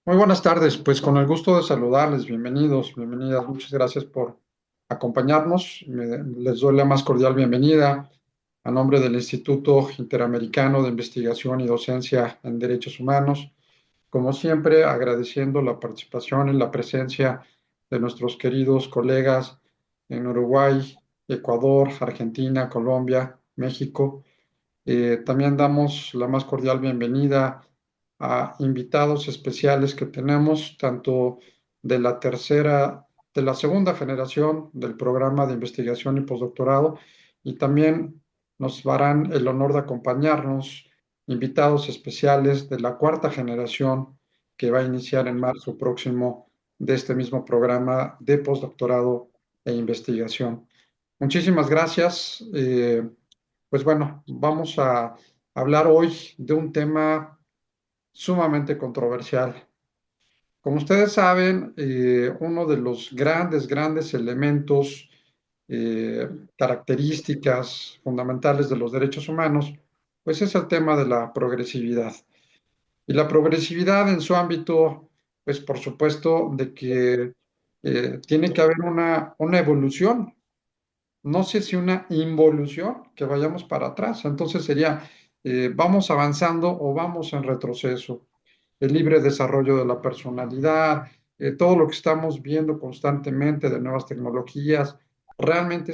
Muy buenas tardes, pues con el gusto de saludarles, bienvenidos, bienvenidas, muchas gracias por acompañarnos. Les doy la más cordial bienvenida a nombre del Instituto Interamericano de Investigación y Docencia en Derechos Humanos. Como siempre, agradeciendo la participación y la presencia de nuestros queridos colegas en Uruguay, Ecuador, Argentina, Colombia, México. También damos la más cordial bienvenida a invitados especiales que tenemos, tanto de la tercera, de la segunda generación del programa de investigación y postdoctorado, y también nos darán el honor de acompañarnos invitados especiales de la cuarta generación que va a iniciar en marzo próximo de este mismo programa de postdoctorado e investigación. Muchísimas gracias. Pues bueno, vamos a hablar hoy de un tema sumamente controversial. Como ustedes saben, uno de los grandes elementos, eh, características fundamentales de los derechos humanos, pues es el tema de la progresividad. Y la progresividad en su ámbito, pues por supuesto, de que tiene que haber una evolución, no sé si una involución, que vayamos para atrás. Entonces sería, vamos avanzando o vamos en retroceso. El libre desarrollo de la personalidad, todo lo que estamos viendo constantemente de nuevas tecnologías, realmente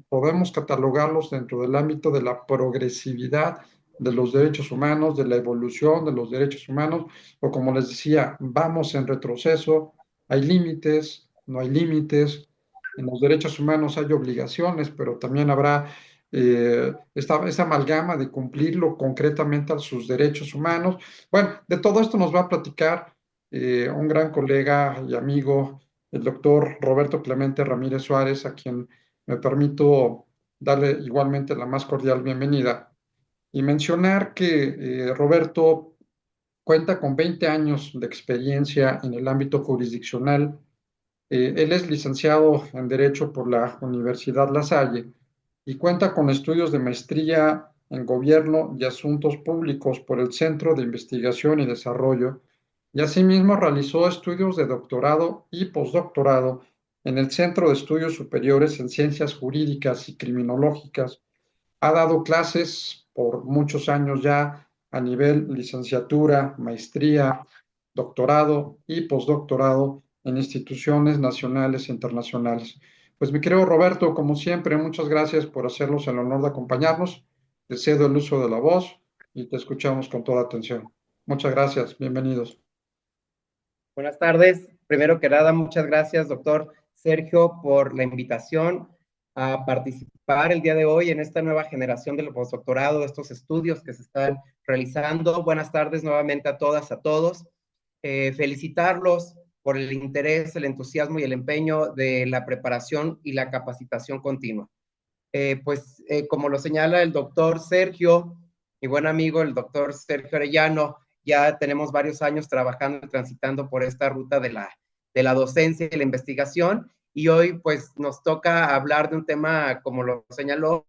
podemos catalogarlos dentro del ámbito de la progresividad de los derechos humanos, de la evolución de los derechos humanos, o como les decía, vamos en retroceso, hay límites, no hay límites, en los derechos humanos hay obligaciones, pero también habrá esta amalgama de cumplirlo concretamente a sus derechos humanos. Bueno, de todo esto nos va a platicar un gran colega y amigo, el doctor Roberto Clemente Ramírez Suárez, a quien me permito darle igualmente la más cordial bienvenida y mencionar que Roberto cuenta con 20 años de experiencia en el ámbito jurisdiccional. Él es licenciado en Derecho por la Universidad La Salle y cuenta con estudios de maestría en Gobierno y Asuntos Públicos por el Centro de Investigación y Desarrollo, y asimismo realizó estudios de doctorado y postdoctorado en el Centro de Estudios Superiores en Ciencias Jurídicas y Criminológicas. Ha dado clases por muchos años ya a nivel licenciatura, maestría, doctorado y postdoctorado en instituciones nacionales e internacionales. Pues mi querido Roberto, como siempre, muchas gracias por hacernos el honor de acompañarnos. Te cedo el uso de la voz y te escuchamos con toda atención. Muchas gracias, bienvenidos. Buenas tardes. Primero que nada, muchas gracias, doctor Sergio, por la invitación a participar el día de hoy en esta nueva generación del postdoctorado, de estos estudios que se están realizando. Buenas tardes nuevamente a todas, a todos. Felicitarlos por el interés, el entusiasmo y el empeño de la preparación y la capacitación continua. Como lo señala el doctor Sergio, mi buen amigo, el doctor Sergio Arellano, ya tenemos varios años trabajando y transitando por esta ruta de la docencia y la investigación, y hoy pues nos toca hablar de un tema, como lo señaló,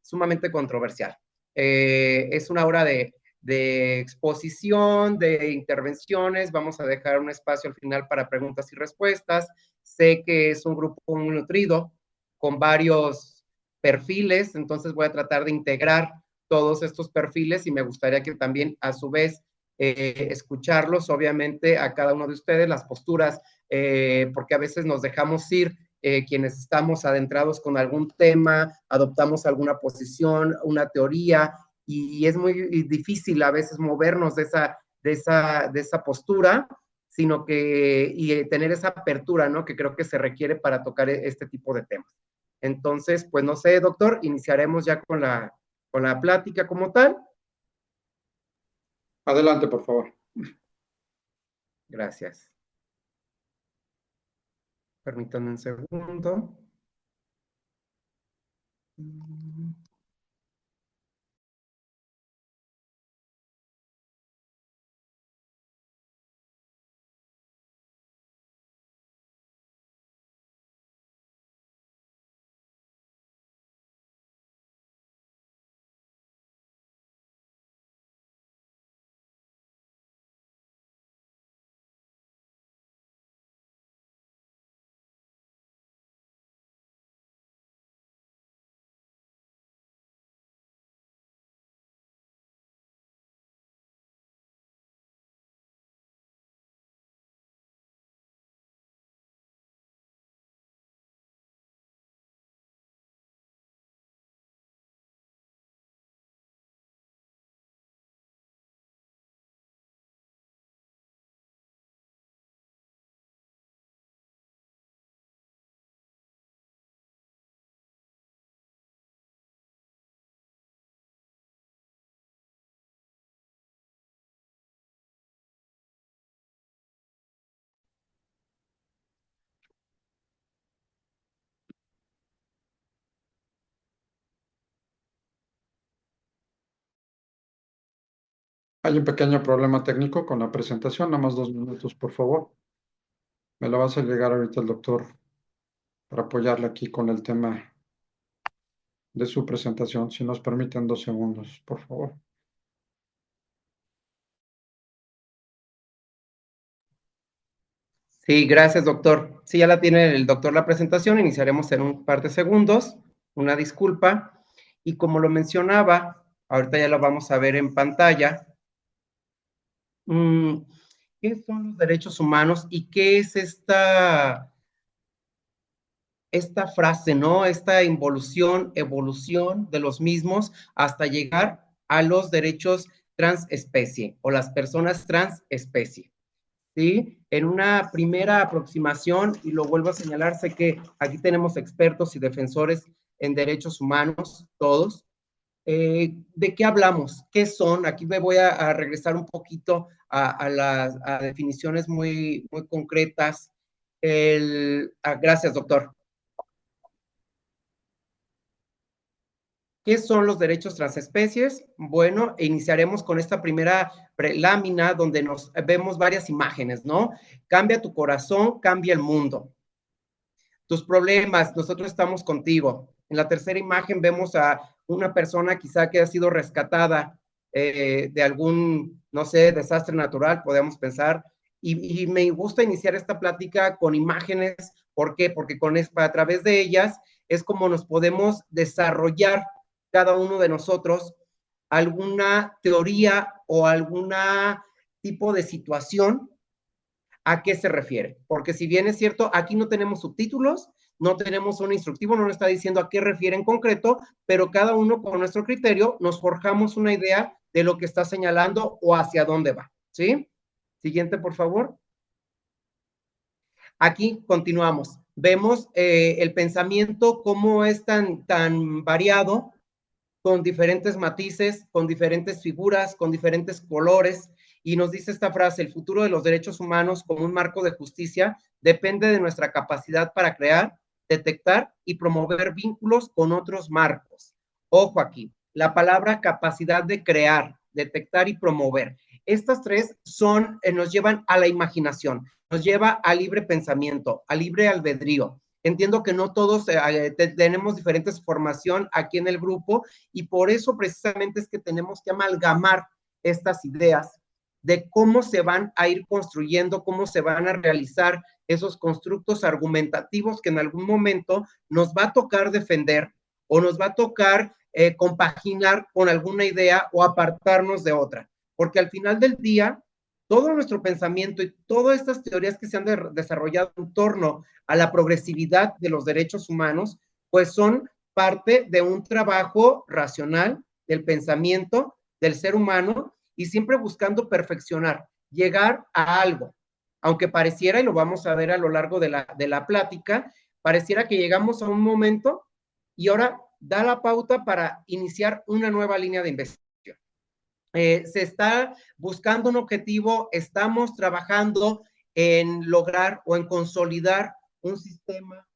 sumamente controversial. Es una hora de exposición, de intervenciones, vamos a dejar un espacio al final para preguntas y respuestas. Sé que es un grupo muy nutrido, con varios perfiles, entonces voy a tratar de integrar todos estos perfiles y me gustaría que también a su vez escucharlos, obviamente, a cada uno de ustedes, las posturas, porque a veces nos dejamos ir quienes estamos adentrados con algún tema, adoptamos alguna posición, una teoría, y es muy difícil a veces movernos de esa postura, sino que y tener esa apertura, ¿no? Que creo que se requiere para tocar este tipo de temas. Entonces, pues no sé, doctor, iniciaremos ya con la plática como tal. Adelante, por favor. Gracias. Permítanme un segundo. Hay un pequeño problema técnico con la presentación, nada más 2 minutos, por favor. Me lo va a hacer llegar ahorita el doctor para apoyarle aquí con el tema de su presentación. Si nos permiten 2 segundos, por favor. Sí, gracias, doctor. Sí, ya la tiene el doctor la presentación. Iniciaremos en un par de segundos. Una disculpa. Y como lo mencionaba, ahorita ya lo vamos a ver en pantalla. ¿Qué son los derechos humanos y qué es esta frase, ¿no? Esta involución, evolución de los mismos hasta llegar a los derechos transespecie o las personas transespecie? ¿Sí? En una primera aproximación, y lo vuelvo a señalar, sé que aquí tenemos expertos y defensores en derechos humanos, todos. ¿De qué hablamos? ¿Qué son? Aquí me voy a regresar un poquito a las definiciones muy, muy concretas. Gracias, doctor. ¿Qué son los derechos transespecies? Bueno, iniciaremos con esta primera lámina donde nos vemos varias imágenes, ¿no? Cambia tu corazón, cambia el mundo. Tus problemas, nosotros estamos contigo. En la tercera imagen vemos a una persona quizá que ha sido rescatada de algún, no sé, desastre natural, podemos pensar. Y me gusta iniciar esta plática con imágenes. ¿Por qué? Porque a través de ellas es como nos podemos desarrollar cada uno de nosotros alguna teoría o alguna tipo de situación. ¿A qué se refiere? Porque si bien es cierto, aquí no tenemos subtítulos, no tenemos un instructivo, no nos está diciendo a qué refiere en concreto, pero cada uno con nuestro criterio nos forjamos una idea de lo que está señalando o hacia dónde va, ¿sí? Siguiente, por favor. Aquí continuamos. Vemos el pensamiento, cómo es tan variado, con diferentes matices, con diferentes figuras, con diferentes colores, y nos dice esta frase: el futuro de los derechos humanos como un marco de justicia depende de nuestra capacidad para crear, detectar y promover vínculos con otros marcos. Ojo aquí, la palabra capacidad de crear, detectar y promover. Estas tres nos llevan a la imaginación, nos lleva a libre pensamiento, a libre albedrío. Entiendo que no todos tenemos diferentes formación aquí en el grupo, y por eso precisamente es que tenemos que amalgamar estas ideas de cómo se van a ir construyendo, cómo se van a realizar esos constructos argumentativos que en algún momento nos va a tocar defender o nos va a tocar compaginar con alguna idea o apartarnos de otra. Porque al final del día, todo nuestro pensamiento y todas estas teorías que se han desarrollado en torno a la progresividad de los derechos humanos, pues son parte de un trabajo racional del pensamiento del ser humano, y siempre buscando perfeccionar, llegar a algo. Aunque pareciera, y lo vamos a ver a lo largo de la plática, pareciera que llegamos a un momento y ahora da la pauta para iniciar una nueva línea de investigación. Se está buscando un objetivo, estamos trabajando en lograr o en consolidar un sistema,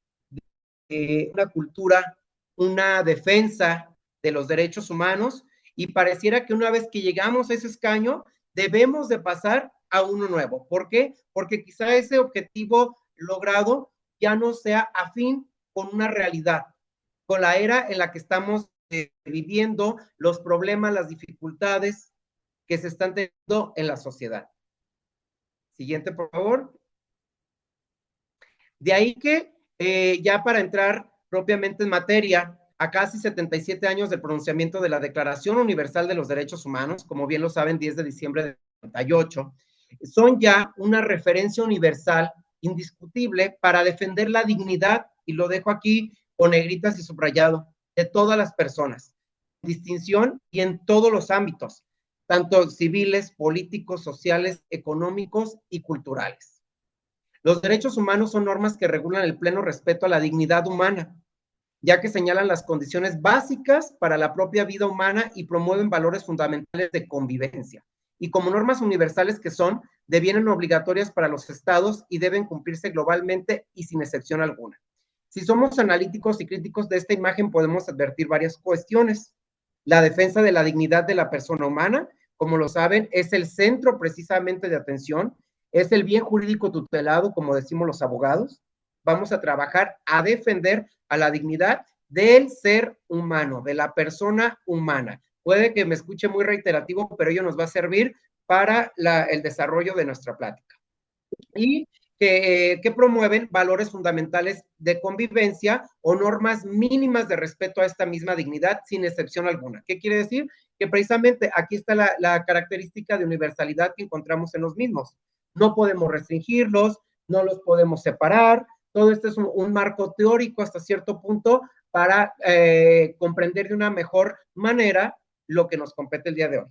una cultura, una defensa de los derechos humanos, y pareciera que una vez que llegamos a ese escaño, debemos de pasar a uno nuevo. ¿Por qué? Porque quizá ese objetivo logrado ya no sea afín con una realidad, con la era en la que estamos viviendo, los problemas, las dificultades que se están teniendo en la sociedad. Siguiente, por favor. De ahí que ya para entrar propiamente en materia, a casi 77 años del pronunciamiento de la Declaración Universal de los Derechos Humanos, como bien lo saben, 10 de diciembre de 98, son ya una referencia universal indiscutible para defender la dignidad, y lo dejo aquí con negritas y subrayado, de todas las personas, distinción y en todos los ámbitos, tanto civiles, políticos, sociales, económicos y culturales. Los derechos humanos son normas que regulan el pleno respeto a la dignidad humana, ya que señalan las condiciones básicas para la propia vida humana y promueven valores fundamentales de convivencia. Y como normas universales que son, devienen obligatorias para los estados y deben cumplirse globalmente y sin excepción alguna. Si somos analíticos y críticos de esta imagen, podemos advertir varias cuestiones. La defensa de la dignidad de la persona humana, como lo saben, es el centro precisamente de atención, es el bien jurídico tutelado, como decimos los abogados. Vamos a trabajar a defender a la dignidad del ser humano, de la persona humana. Puede que me escuche muy reiterativo, pero ello nos va a servir para el desarrollo de nuestra plática. Y que promueven valores fundamentales de convivencia o normas mínimas de respeto a esta misma dignidad sin excepción alguna. ¿Qué quiere decir? Que precisamente aquí está la característica de universalidad que encontramos en los mismos. No podemos restringirlos, no los podemos separar. Todo esto es un marco teórico hasta cierto punto para comprender de una mejor manera lo que nos compete el día de hoy.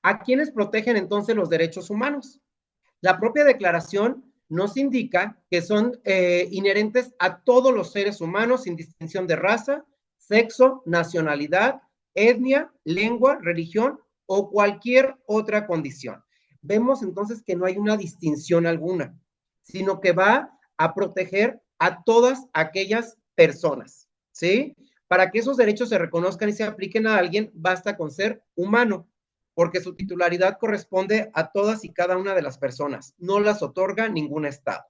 ¿A quiénes protegen entonces los derechos humanos? La propia declaración nos indica que son inherentes a todos los seres humanos sin distinción de raza, sexo, nacionalidad, etnia, lengua, religión o cualquier otra condición. Vemos entonces que no hay una distinción alguna, sino que va a proteger a todas aquellas personas, ¿sí? Para que esos derechos se reconozcan y se apliquen a alguien, basta con ser humano, porque su titularidad corresponde a todas y cada una de las personas, no las otorga ningún Estado.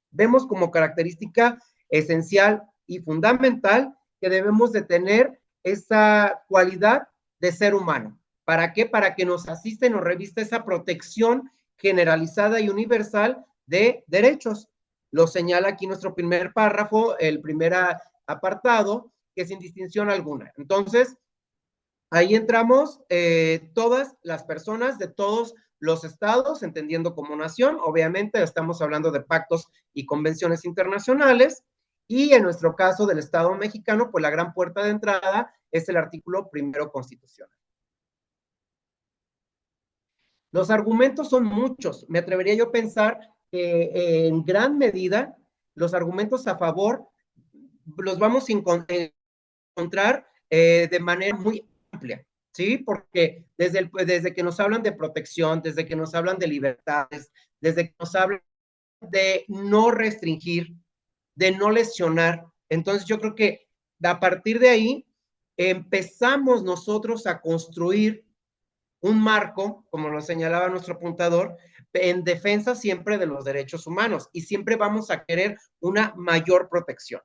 Vemos como característica esencial y fundamental que debemos de tener esa cualidad de ser humano. ¿Para qué? Para que nos asista y nos revista esa protección generalizada y universal de derechos. Lo señala aquí nuestro primer párrafo, el primer apartado, que sin distinción alguna. Entonces, ahí entramos todas las personas de todos los estados, entendiendo como nación. Obviamente estamos hablando de pactos y convenciones internacionales. Y en nuestro caso del Estado mexicano, pues la gran puerta de entrada es el artículo primero constitucional. Los argumentos son muchos. Me atrevería yo a pensar que en gran medida los argumentos a favor los vamos a encontrar de manera muy amplia, ¿sí? Porque desde que nos hablan de protección, desde que nos hablan de libertades, desde que nos hablan de no restringir, de no lesionar, entonces yo creo que a partir de ahí empezamos nosotros a construir un marco, como lo señalaba nuestro apuntador, en defensa siempre de los derechos humanos y siempre vamos a querer una mayor protección,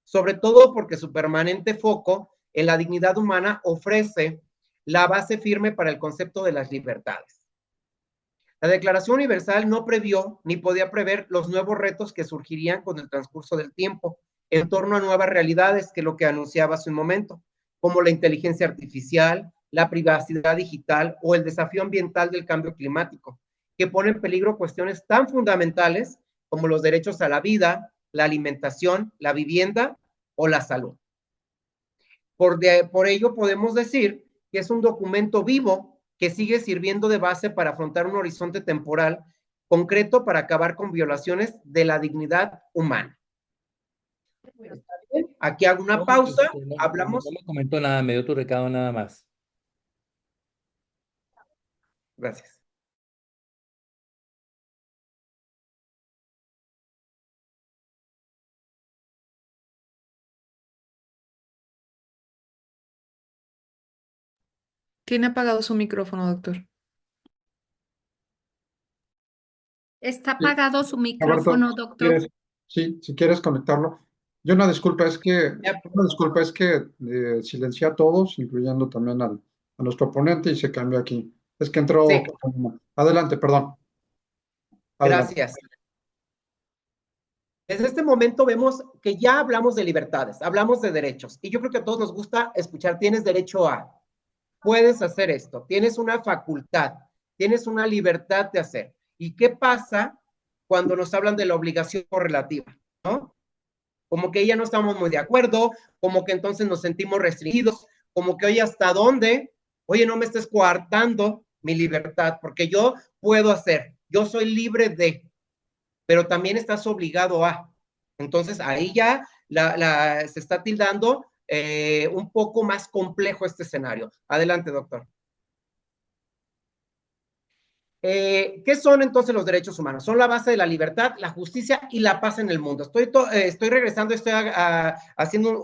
sobre todo porque su permanente foco en la dignidad humana ofrece la base firme para el concepto de las libertades. La Declaración Universal no previó ni podía prever los nuevos retos que surgirían con el transcurso del tiempo en torno a nuevas realidades, que es lo que anunciaba hace un momento, como la inteligencia artificial, la privacidad digital o el desafío ambiental del cambio climático, que pone en peligro cuestiones tan fundamentales como los derechos a la vida, la alimentación, la vivienda o la salud. Por ello podemos decir que es un documento vivo que sigue sirviendo de base para afrontar un horizonte temporal concreto para acabar con violaciones de la dignidad humana. Aquí hago una pausa, hablamos. No me comentó nada, me dio tu recado nada más. Gracias. Tiene apagado su micrófono, doctor. Está apagado su Roberto, micrófono, doctor. si quieres conectarlo. Yo una disculpa es que silencié a todos, incluyendo también a nuestro oponente, y se cambió aquí. Es que entró. Sí. Adelante, perdón. Adelante. Gracias. Desde este momento vemos que ya hablamos de libertades, hablamos de derechos, y yo creo que a todos nos gusta escuchar, tienes derecho a, puedes hacer esto, tienes una facultad, tienes una libertad de hacer. ¿Y qué pasa cuando nos hablan de la obligación correlativa? ¿No? Como que ya no estamos muy de acuerdo, como que entonces nos sentimos restringidos, como que oye, ¿hasta dónde? Oye, no me estés coartando mi libertad, porque yo puedo hacer, yo soy libre de, pero también estás obligado a. Entonces ahí ya se está tildando un poco más complejo este escenario. Adelante, doctor. ¿Qué son entonces los derechos humanos? Son la base de la libertad, la justicia y la paz en el mundo. Estoy regresando, estoy haciendo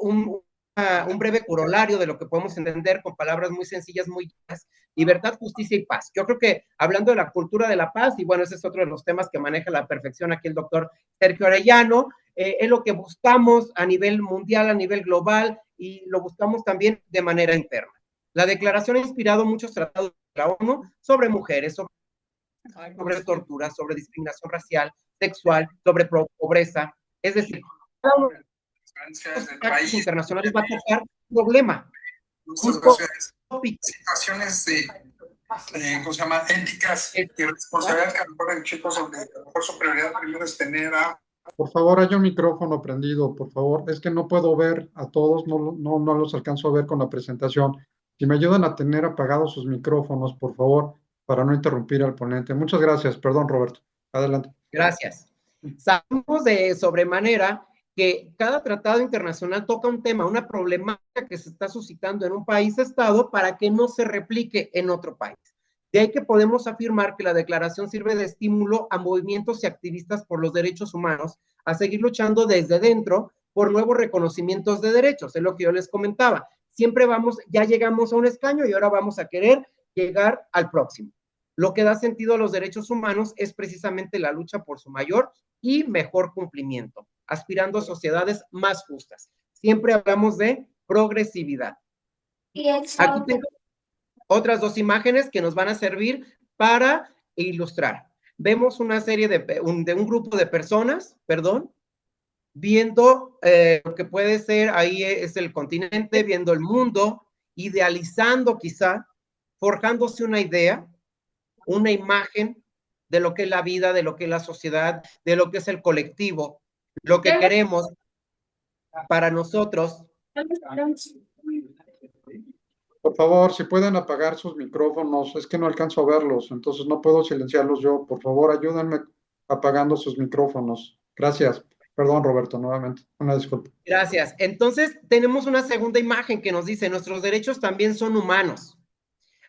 un breve corolario de lo que podemos entender con palabras muy sencillas, muy llanas: libertad, justicia y paz. Yo creo que hablando de la cultura de la paz, y bueno, ese es otro de los temas que maneja a la perfección aquí el doctor Sergio Arellano, es lo que buscamos a nivel mundial, a nivel global, y lo buscamos también de manera interna. La declaración ha inspirado muchos tratados de la ONU sobre mujeres, sobre tortura, sobre discriminación racial, sexual, sobre pobreza. Es decir, cada uno de los actos internacionales va a tocar un problema, un tópico. Situaciones ¿cómo se llama? Éticas y responsabilidad que a lo mejor en chicos donde a lo mejor su prioridad primero es tener a... Por favor, hay un micrófono prendido, por favor. Es que no puedo ver a todos, no los alcanzo a ver con la presentación. Si me ayudan a tener apagados sus micrófonos, por favor, para no interrumpir al ponente. Muchas gracias. Perdón, Roberto. Adelante. Gracias. Sabemos de sobremanera que cada tratado internacional toca un tema, una problemática que se está suscitando en un país-estado para que no se replique en otro país. De ahí que podemos afirmar que la declaración sirve de estímulo a movimientos y activistas por los derechos humanos a seguir luchando desde dentro por nuevos reconocimientos de derechos. Es lo que yo les comentaba. Siempre ya llegamos a un escaño y ahora vamos a querer llegar al próximo. Lo que da sentido a los derechos humanos es precisamente la lucha por su mayor y mejor cumplimiento, aspirando a sociedades más justas. Siempre hablamos de progresividad. Aquí tengo otras dos imágenes que nos van a servir para ilustrar. Vemos una serie de un grupo de personas, viendo lo que puede ser, ahí es el continente, viendo el mundo, idealizando quizá, forjándose una idea, una imagen de lo que es la vida, de lo que es la sociedad, de lo que es el colectivo, lo que queremos para nosotros. Por favor, si pueden apagar sus micrófonos, es que no alcanzo a verlos, entonces no puedo silenciarlos yo. Por favor, ayúdenme apagando sus micrófonos. Gracias. Perdón, Roberto, nuevamente. Una disculpa. Gracias. Entonces, tenemos una segunda imagen que nos dice: nuestros derechos también son humanos.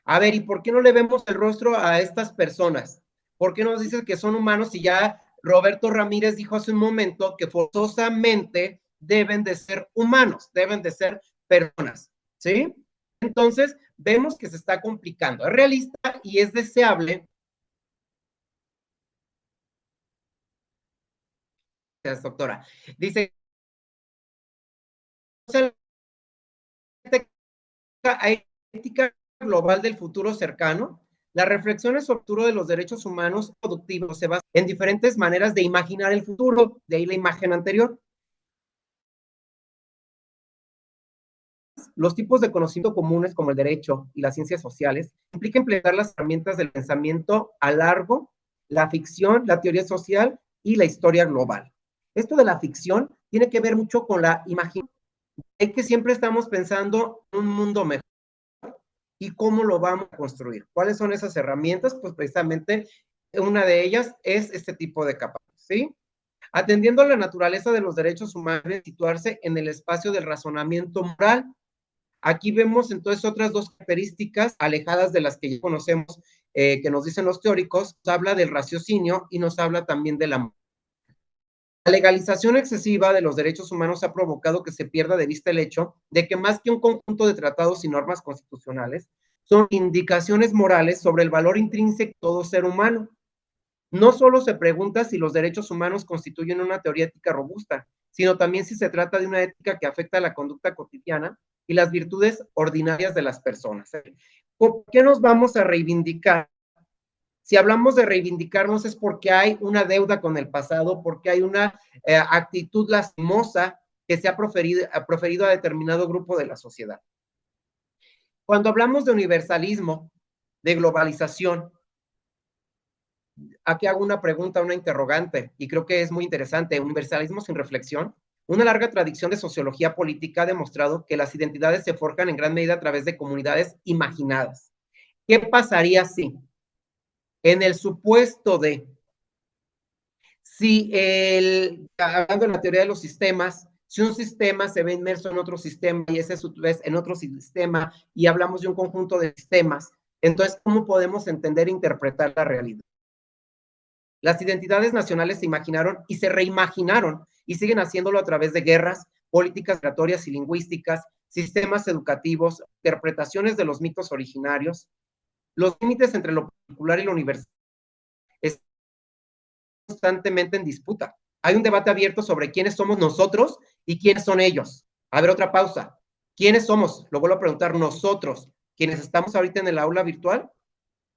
A ver, ¿y por qué no le vemos el rostro a estas personas? ¿Por qué nos dices que son humanos si ya Roberto Ramírez dijo hace un momento que forzosamente deben de ser humanos, deben de ser personas? ¿Sí? Entonces, vemos que se está complicando. Es realista y es deseable. Gracias, doctora. Dice, ética global del futuro cercano. Las reflexiones sobre el futuro de los derechos humanos productivos se basan en diferentes maneras de imaginar el futuro, de ahí la imagen anterior. Los tipos de conocimiento comunes como el derecho y las ciencias sociales implica implementar las herramientas del pensamiento a largo, la ficción, la teoría social y la historia global. Esto de la ficción tiene que ver mucho con la imaginación. Es que siempre estamos pensando en un mundo mejor y cómo lo vamos a construir. ¿Cuáles son esas herramientas? Pues precisamente una de ellas es este tipo de capacidades, ¿sí? Atendiendo a la naturaleza de los derechos humanos, debe situarse en el espacio del razonamiento moral. Aquí vemos entonces otras dos características alejadas de las que ya conocemos, que nos dicen los teóricos. Nos habla del raciocinio y nos habla también del amor. La legalización excesiva de los derechos humanos ha provocado que se pierda de vista el hecho de que más que un conjunto de tratados y normas constitucionales, son indicaciones morales sobre el valor intrínseco de todo ser humano. No solo se pregunta si los derechos humanos constituyen una teoría ética robusta, sino también si se trata de una ética que afecta a la conducta cotidiana y las virtudes ordinarias de las personas. ¿Por qué nos vamos a reivindicar? Si hablamos de reivindicarnos es porque hay una deuda con el pasado, porque hay una actitud lastimosa que se ha proferido a determinado grupo de la sociedad. Cuando hablamos de universalismo, de globalización, aquí hago una pregunta, una interrogante, y creo que es muy interesante. Universalismo sin reflexión. Una larga tradición de sociología política ha demostrado que las identidades se forjan en gran medida a través de comunidades imaginadas. ¿Qué pasaría si, en el supuesto de, si hablando de la teoría de los sistemas, si un sistema se ve inmerso en otro sistema y ese es en otro sistema y hablamos de un conjunto de sistemas, entonces, ¿cómo podemos entender e interpretar la realidad? Las identidades nacionales se imaginaron y se reimaginaron y siguen haciéndolo a través de guerras, políticas migratorias y lingüísticas, sistemas educativos, interpretaciones de los mitos originarios, los límites entre lo particular y lo universal están constantemente en disputa. Hay un debate abierto sobre quiénes somos nosotros y quiénes son ellos. A ver, otra pausa. ¿Quiénes somos? Lo vuelvo a preguntar, nosotros, quienes estamos ahorita en el aula virtual,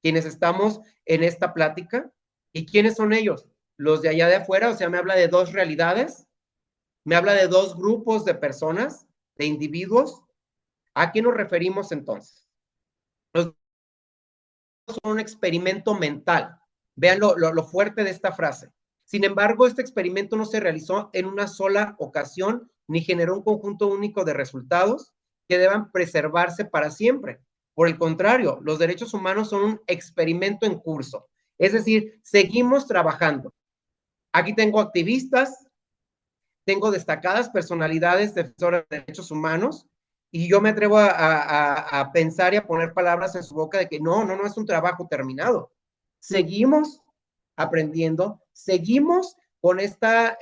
quienes estamos en esta plática, ¿y quiénes son ellos? Los de allá de afuera, o sea, me habla de dos realidades, me habla de dos grupos de personas, de individuos. ¿A qué nos referimos entonces? Los son un experimento mental. Vean lo fuerte de esta frase. Sin embargo, este experimento no se realizó en una sola ocasión ni generó un conjunto único de resultados que deban preservarse para siempre. Por el contrario, los derechos humanos son un experimento en curso. Es decir, seguimos trabajando. Aquí tengo activistas, tengo destacadas personalidades defensoras de derechos humanos, y yo me atrevo a pensar y a poner palabras en su boca de que no es un trabajo terminado. Seguimos aprendiendo, seguimos con esta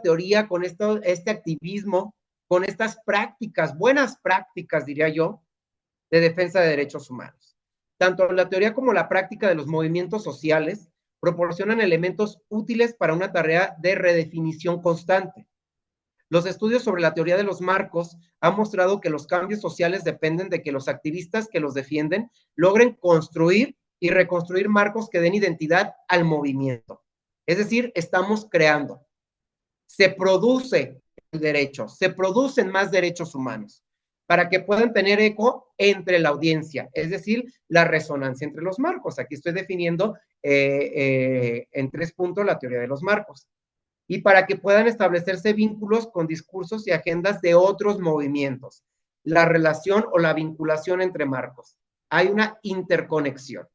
teoría, con este activismo, con estas prácticas, buenas prácticas, diría yo, de defensa de derechos humanos. Tanto la teoría como la práctica de los movimientos sociales proporcionan elementos útiles para una tarea de redefinición constante. Los estudios sobre la teoría de los marcos han mostrado que los cambios sociales dependen de que los activistas que los defienden logren construir y reconstruir marcos que den identidad al movimiento. Es decir, estamos creando. Se produce el derecho, se producen más derechos humanos para que puedan tener eco entre la audiencia, es decir, la resonancia entre los marcos. Aquí estoy definiendo en 3 puntos la teoría de los marcos. Y para que puedan establecerse vínculos con discursos y agendas de otros movimientos. La relación o la vinculación entre marcos. Hay una interconexión,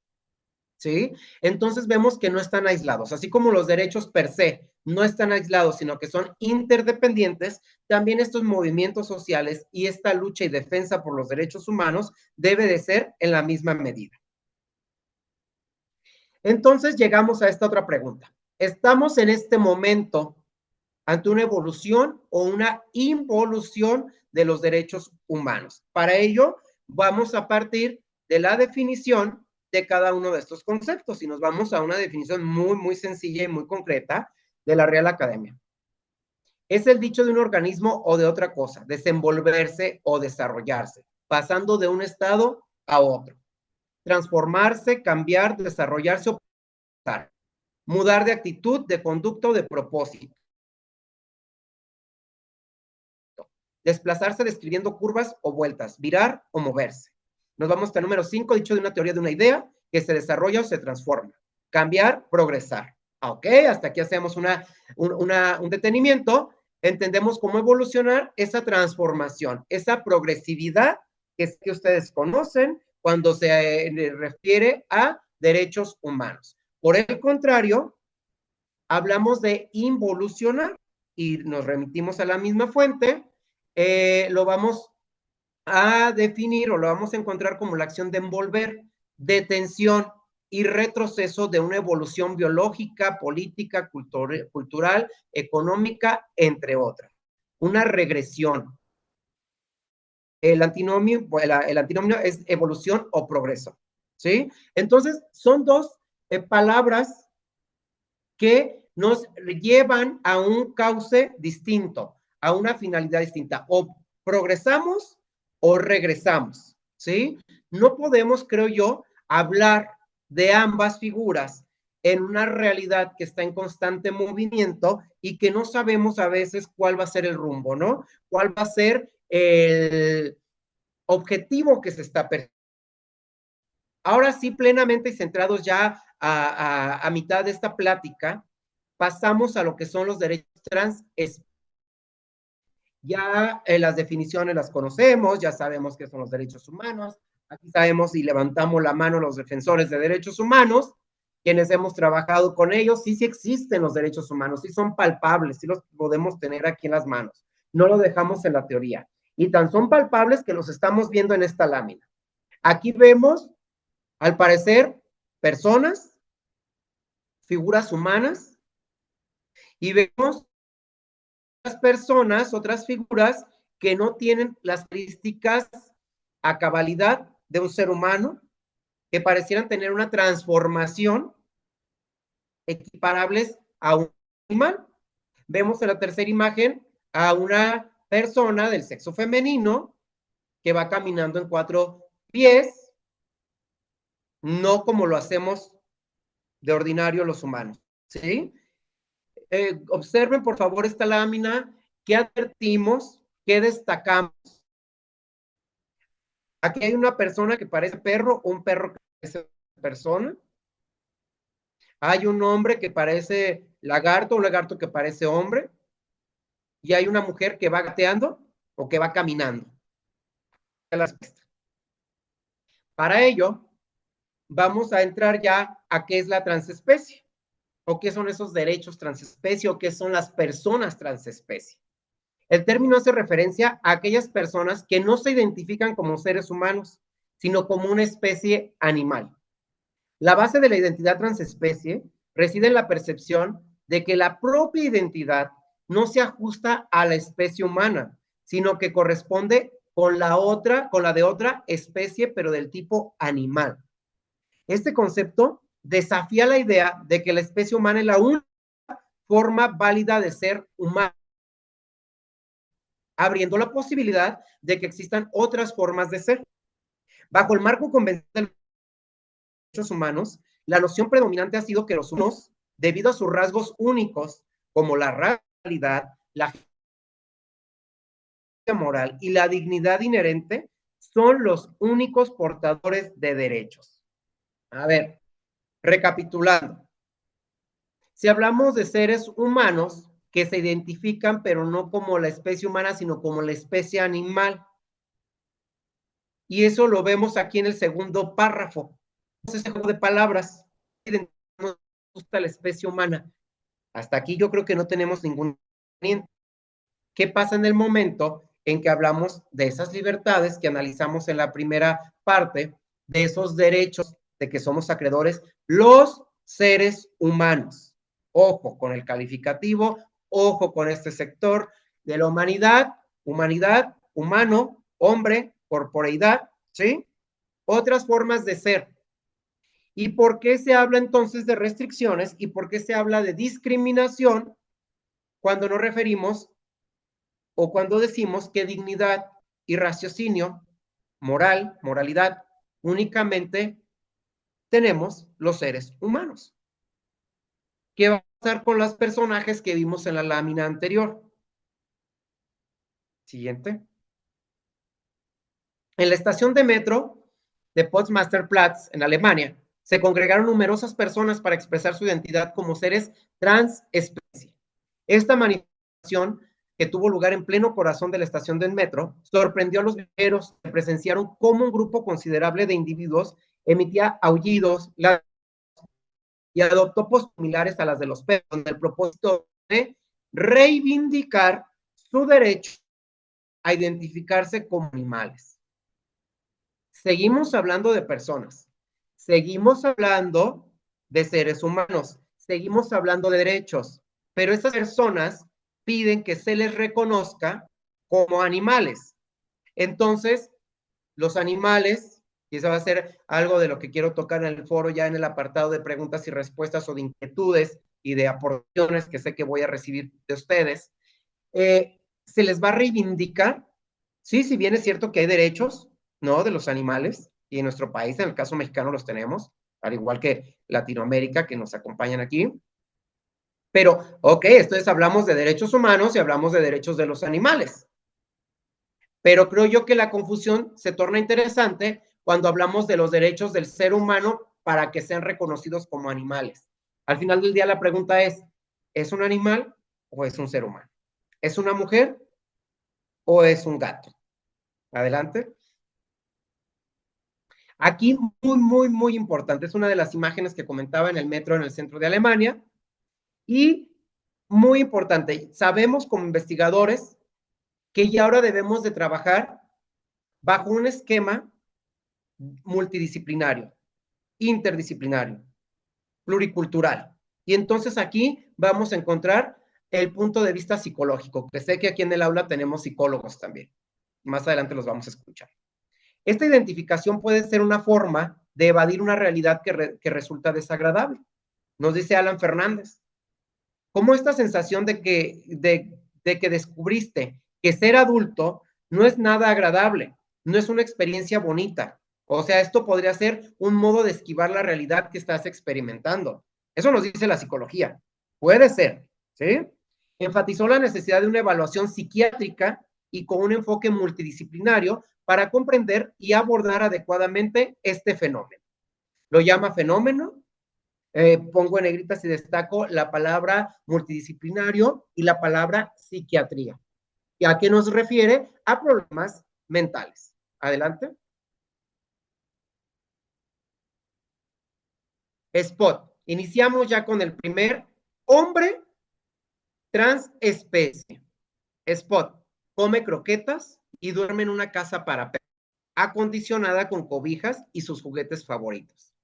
¿sí? Entonces vemos que no están aislados. Así como los derechos per se no están aislados, sino que son interdependientes, también estos movimientos sociales y esta lucha y defensa por los derechos humanos debe de ser en la misma medida. Entonces llegamos a esta otra pregunta. ¿Estamos en este momento ante una evolución o una involución de los derechos humanos? Para ello, vamos a partir de la definición de cada uno de estos conceptos y nos vamos a una definición muy sencilla y muy concreta de la Real Academia. Es el dicho de un organismo o de otra cosa, desenvolverse o desarrollarse, pasando de un estado a otro, transformarse, cambiar, desarrollarse o pasar, mudar de actitud, de conducta o de propósito, desplazarse describiendo curvas o vueltas, virar o moverse. Nos vamos hasta el número 5, dicho de una teoría de una idea que se desarrolla o se transforma. Cambiar, progresar. Ok, hasta aquí hacemos un detenimiento. Entendemos cómo evolucionar esa transformación, esa progresividad que ustedes conocen cuando se refiere a derechos humanos. Por el contrario, hablamos de involucionar y nos remitimos a la misma fuente. Lo vamos a definir o lo vamos a encontrar como la acción de envolver, detención y retroceso de una evolución biológica, política, cultural, económica, entre otras. Una regresión. El antinomio es evolución o progreso, ¿sí? Entonces, son dos palabras que nos llevan a un cauce distinto, a una finalidad distinta. O progresamos o regresamos, ¿sí? No podemos, creo yo, hablar de ambas figuras en una realidad que está en constante movimiento y que no sabemos a veces cuál va a ser el rumbo, ¿no? Cuál va a ser el objetivo que se está persiguiendo. Ahora sí, plenamente y centrados ya a mitad de esta plática, pasamos a lo que son los derechos trans. Ya las definiciones las conocemos, ya sabemos qué son los derechos humanos, aquí sabemos y levantamos la mano los defensores de derechos humanos, quienes hemos trabajado con ellos, sí existen los derechos humanos, sí son palpables, sí los podemos tener aquí en las manos, no lo dejamos en la teoría, y tan son palpables que los estamos viendo en esta lámina. Aquí vemos, al parecer, personas, figuras humanas, y vemos otras personas, otras figuras que no tienen las características a cabalidad de un ser humano, que parecieran tener una transformación equiparables a un animal. Vemos en la tercera imagen a una persona del sexo femenino que va caminando en 4 pies, no como lo hacemos de ordinario los humanos, ¿sí? Observen, por favor, esta lámina. ¿Qué advertimos? ¿Qué destacamos? Aquí hay una persona que parece perro, un perro que parece persona. Hay un hombre que parece lagarto, un lagarto que parece hombre. Y hay una mujer que va gateando o que va caminando. Para ello, vamos a entrar ya a qué es la transespecie, o qué son esos derechos transespecie, o qué son las personas transespecie. El término hace referencia a aquellas personas que no se identifican como seres humanos, sino como una especie animal. La base de la identidad transespecie reside en la percepción de que la propia identidad no se ajusta a la especie humana, sino que corresponde con la de otra especie, pero del tipo animal. Este concepto desafía la idea de que la especie humana es la única forma válida de ser humano, abriendo la posibilidad de que existan otras formas de ser. Bajo el marco convencional de los derechos humanos, la noción predominante ha sido que los humanos, debido a sus rasgos únicos, como la racionalidad, la moral y la dignidad inherente, son los únicos portadores de derechos. A ver, recapitulando. Si hablamos de seres humanos que se identifican, pero no como la especie humana, sino como la especie animal. Y eso lo vemos aquí en el segundo párrafo. Ese juego de palabras. Nos gusta la especie humana. Hasta aquí yo creo que no tenemos ningún inconveniente. ¿Qué pasa en el momento en que hablamos de esas libertades que analizamos en la primera parte, de esos derechos de que somos acreedores los seres humanos? Ojo con el calificativo, ojo con este sector de la humanidad, humano, hombre, corporeidad, ¿sí? Otras formas de ser. ¿Y por qué se habla entonces de restricciones y por qué se habla de discriminación cuando nos referimos o cuando decimos que dignidad y raciocinio, moralidad, únicamente tenemos los seres humanos? ¿Qué va a pasar con los personajes que vimos en la lámina anterior? Siguiente. En la estación de metro de Potsdamerplatz, en Alemania, se congregaron numerosas personas para expresar su identidad como seres transespecie. Esta manifestación, que tuvo lugar en pleno corazón de la estación del metro, sorprendió a los viajeros que presenciaron cómo un grupo considerable de individuos emitía aullidos y adoptó poses similares a las de los perros, con el propósito de reivindicar su derecho a identificarse como animales. Seguimos hablando de personas, seguimos hablando de seres humanos, seguimos hablando de derechos, pero esas personas piden que se les reconozca como animales. Entonces, los animales, y eso va a ser algo de lo que quiero tocar en el foro ya en el apartado de preguntas y respuestas o de inquietudes y de aportaciones que sé que voy a recibir de ustedes, se les va a reivindicar. Sí, si bien es cierto que hay derechos, ¿no?, de los animales, y en nuestro país, en el caso mexicano, los tenemos, al igual que Latinoamérica, que nos acompañan aquí. Pero, ok, entonces hablamos de derechos humanos y hablamos de derechos de los animales. Pero creo yo que la confusión se torna interesante cuando hablamos de los derechos del ser humano para que sean reconocidos como animales. Al final del día la pregunta ¿es un animal o es un ser humano? ¿Es una mujer o es un gato? Adelante. Aquí muy importante, es una de las imágenes que comentaba en el metro en el centro de Alemania, y muy importante, sabemos como investigadores que ya ahora debemos de trabajar bajo un esquema multidisciplinario, interdisciplinario, pluricultural. Y entonces aquí vamos a encontrar el punto de vista psicológico, que sé que aquí en el aula tenemos psicólogos también. Más adelante los vamos a escuchar. Esta identificación puede ser una forma de evadir una realidad que resulta desagradable. Nos dice Alan Fernández. ¿Cómo esta sensación de que descubriste que ser adulto no es nada agradable, no es una experiencia bonita? O sea, esto podría ser un modo de esquivar la realidad que estás experimentando. Eso nos dice la psicología. Puede ser, ¿sí? Enfatizó la necesidad de una evaluación psiquiátrica y con un enfoque multidisciplinario para comprender y abordar adecuadamente este fenómeno. Lo llama fenómeno. Pongo en negritas y destaco la palabra multidisciplinario y la palabra psiquiatría. ¿Y a qué nos refiere? A problemas mentales. Adelante. Spot. Iniciamos ya con el primer hombre transespecie. Spot. Come croquetas y duerme en una casa para perros, acondicionada con cobijas y sus juguetes favoritos.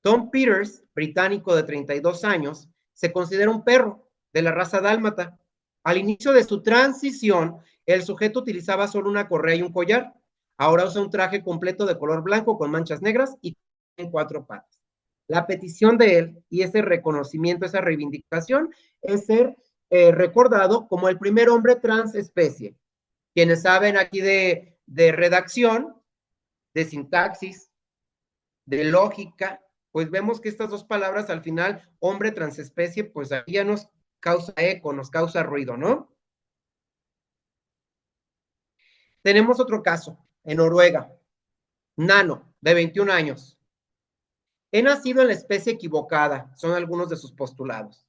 Tom Peters, británico de 32 años, se considera un perro de la raza dálmata. Al inicio de su transición, el sujeto utilizaba solo una correa y un collar. Ahora usa un traje completo de color blanco con manchas negras y en 4 patas. La petición de él y ese reconocimiento, esa reivindicación, es ser recordado como el primer hombre transespecie. Quienes saben aquí de redacción, de sintaxis, de lógica, pues vemos que estas dos palabras al final, hombre transespecie, pues aquí ya nos causa eco, nos causa ruido, ¿no? Tenemos otro caso, en Noruega, Nano, de 21 años. He nacido en la especie equivocada, son algunos de sus postulados.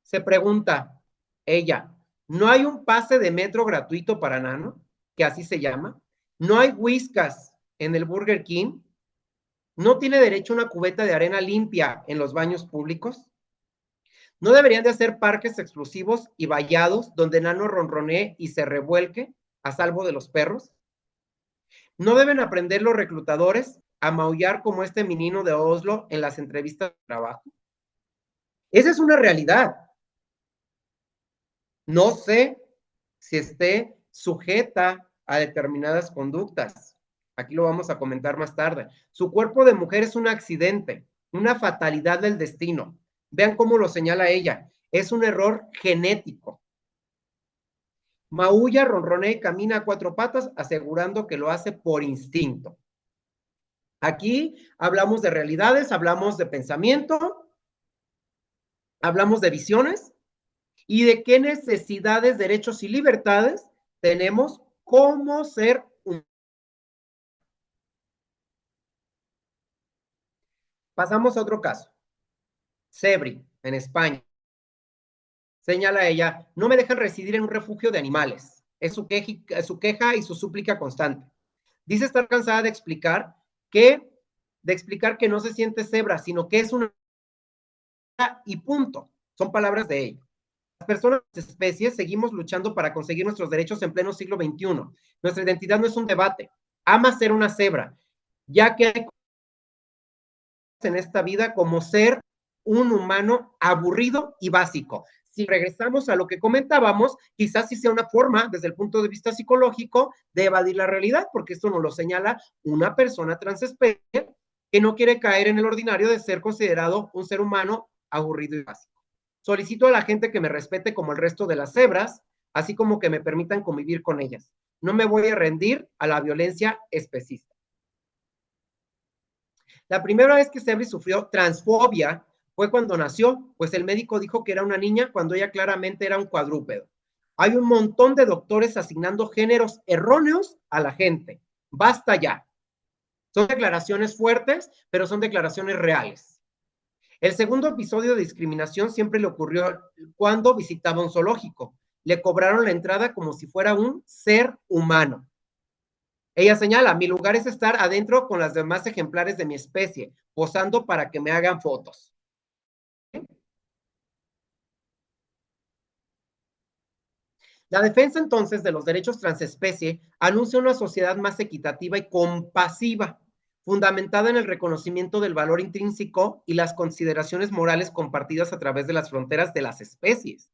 Se pregunta ella, ¿no hay un pase de metro gratuito para Nano? Que así se llama. ¿No hay whiskas en el Burger King? ¿No tiene derecho a una cubeta de arena limpia en los baños públicos? ¿No deberían de hacer parques exclusivos y vallados donde Nano ronronee y se revuelque a salvo de los perros? ¿No deben aprender los reclutadores a maullar como este menino de Oslo en las entrevistas de trabajo? Esa es una realidad. No sé si esté sujeta a determinadas conductas. Aquí lo vamos a comentar más tarde. Su cuerpo de mujer es un accidente, una fatalidad del destino. Vean cómo lo señala ella. Es un error genético. Maulla, ronronea y camina a 4 patas, asegurando que lo hace por instinto. Aquí hablamos de realidades, hablamos de pensamiento, hablamos de visiones y de qué necesidades, derechos y libertades tenemos como ser humano. Pasamos a otro caso. Sebri, en España. Señala ella, no me dejan residir en un refugio de animales. Es su queja y su súplica constante. Dice estar cansada de explicar que no se siente cebra, sino que es una y punto. Son palabras de ella. Las personas de especies seguimos luchando para conseguir nuestros derechos en pleno siglo XXI. Nuestra identidad no es un debate. Ama ser una cebra, ya que hay en esta vida como ser un humano aburrido y básico. Si regresamos a lo que comentábamos, quizás sí sea una forma, desde el punto de vista psicológico, de evadir la realidad, porque esto nos lo señala una persona transespecie que no quiere caer en el ordinario de ser considerado un ser humano aburrido y básico. Solicito a la gente que me respete como el resto de las cebras, así como que me permitan convivir con ellas. No me voy a rendir a la violencia especista. La primera vez que Sebri sufrió transfobia fue cuando nació, pues el médico dijo que era una niña cuando ella claramente era un cuadrúpedo. Hay un montón de doctores asignando géneros erróneos a la gente. Basta ya. Son declaraciones fuertes, pero son declaraciones reales. El segundo episodio de discriminación siempre le ocurrió cuando visitaba un zoológico. Le cobraron la entrada como si fuera un ser humano. Ella señala, mi lugar es estar adentro con las demás ejemplares de mi especie, posando para que me hagan fotos. La defensa entonces de los derechos transespecie anuncia una sociedad más equitativa y compasiva, fundamentada en el reconocimiento del valor intrínseco y las consideraciones morales compartidas a través de las fronteras de las especies.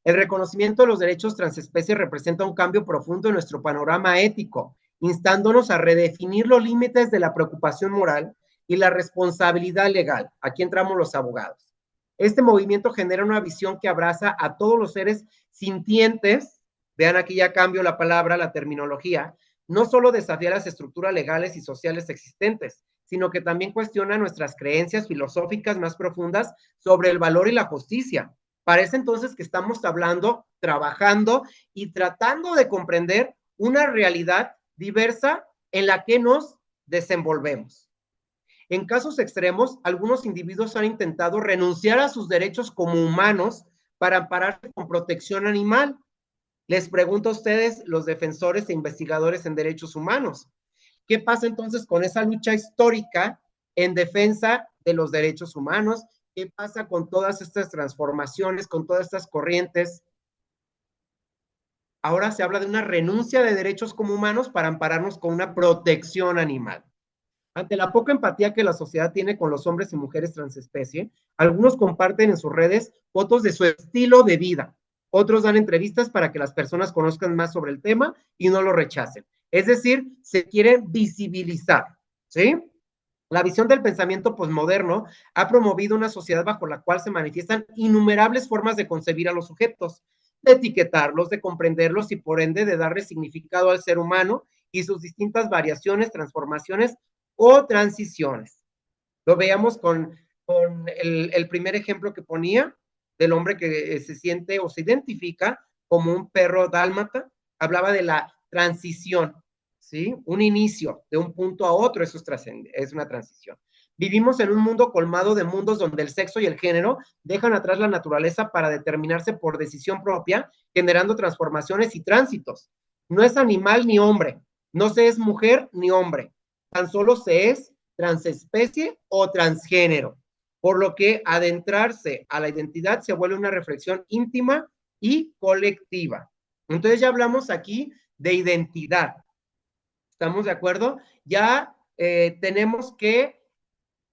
El reconocimiento de los derechos transespecies representa un cambio profundo en nuestro panorama ético, instándonos a redefinir los límites de la preocupación moral y la responsabilidad legal. Aquí entramos los abogados. Este movimiento genera una visión que abraza a todos los seres sintientes. Vean, aquí ya cambio la palabra, la terminología. No solo desafía las estructuras legales y sociales existentes, sino que también cuestiona nuestras creencias filosóficas más profundas sobre el valor y la justicia. Parece entonces que estamos hablando, trabajando y tratando de comprender una realidad diversa en la que nos desenvolvemos. En casos extremos, algunos individuos han intentado renunciar a sus derechos como humanos para ampararse con protección animal. Les pregunto a ustedes, los defensores e investigadores en derechos humanos, ¿qué pasa entonces con esa lucha histórica en defensa de los derechos humanos? ¿Qué pasa con todas estas transformaciones, con todas estas corrientes? Ahora se habla de una renuncia de derechos como humanos para ampararnos con una protección animal. Ante la poca empatía que la sociedad tiene con los hombres y mujeres transespecie, algunos comparten en sus redes fotos de su estilo de vida. Otros dan entrevistas para que las personas conozcan más sobre el tema y no lo rechacen. Es decir, se quieren visibilizar, ¿sí? La visión del pensamiento posmoderno ha promovido una sociedad bajo la cual se manifiestan innumerables formas de concebir a los sujetos, de etiquetarlos, de comprenderlos y por ende de darle significado al ser humano y sus distintas variaciones, transformaciones o transiciones. Lo veíamos con el primer ejemplo que ponía del hombre que se siente o se identifica como un perro dálmata. Hablaba de la transición, ¿sí? Un inicio de un punto a otro, eso es una transición. Vivimos en un mundo colmado de mundos donde el sexo y el género dejan atrás la naturaleza para determinarse por decisión propia, generando transformaciones y tránsitos. No es animal ni hombre, no se es mujer ni hombre, tan solo se es transespecie o transgénero, por lo que adentrarse a la identidad se vuelve una reflexión íntima y colectiva. Entonces ya hablamos aquí de identidad. ¿Estamos de acuerdo? Ya tenemos que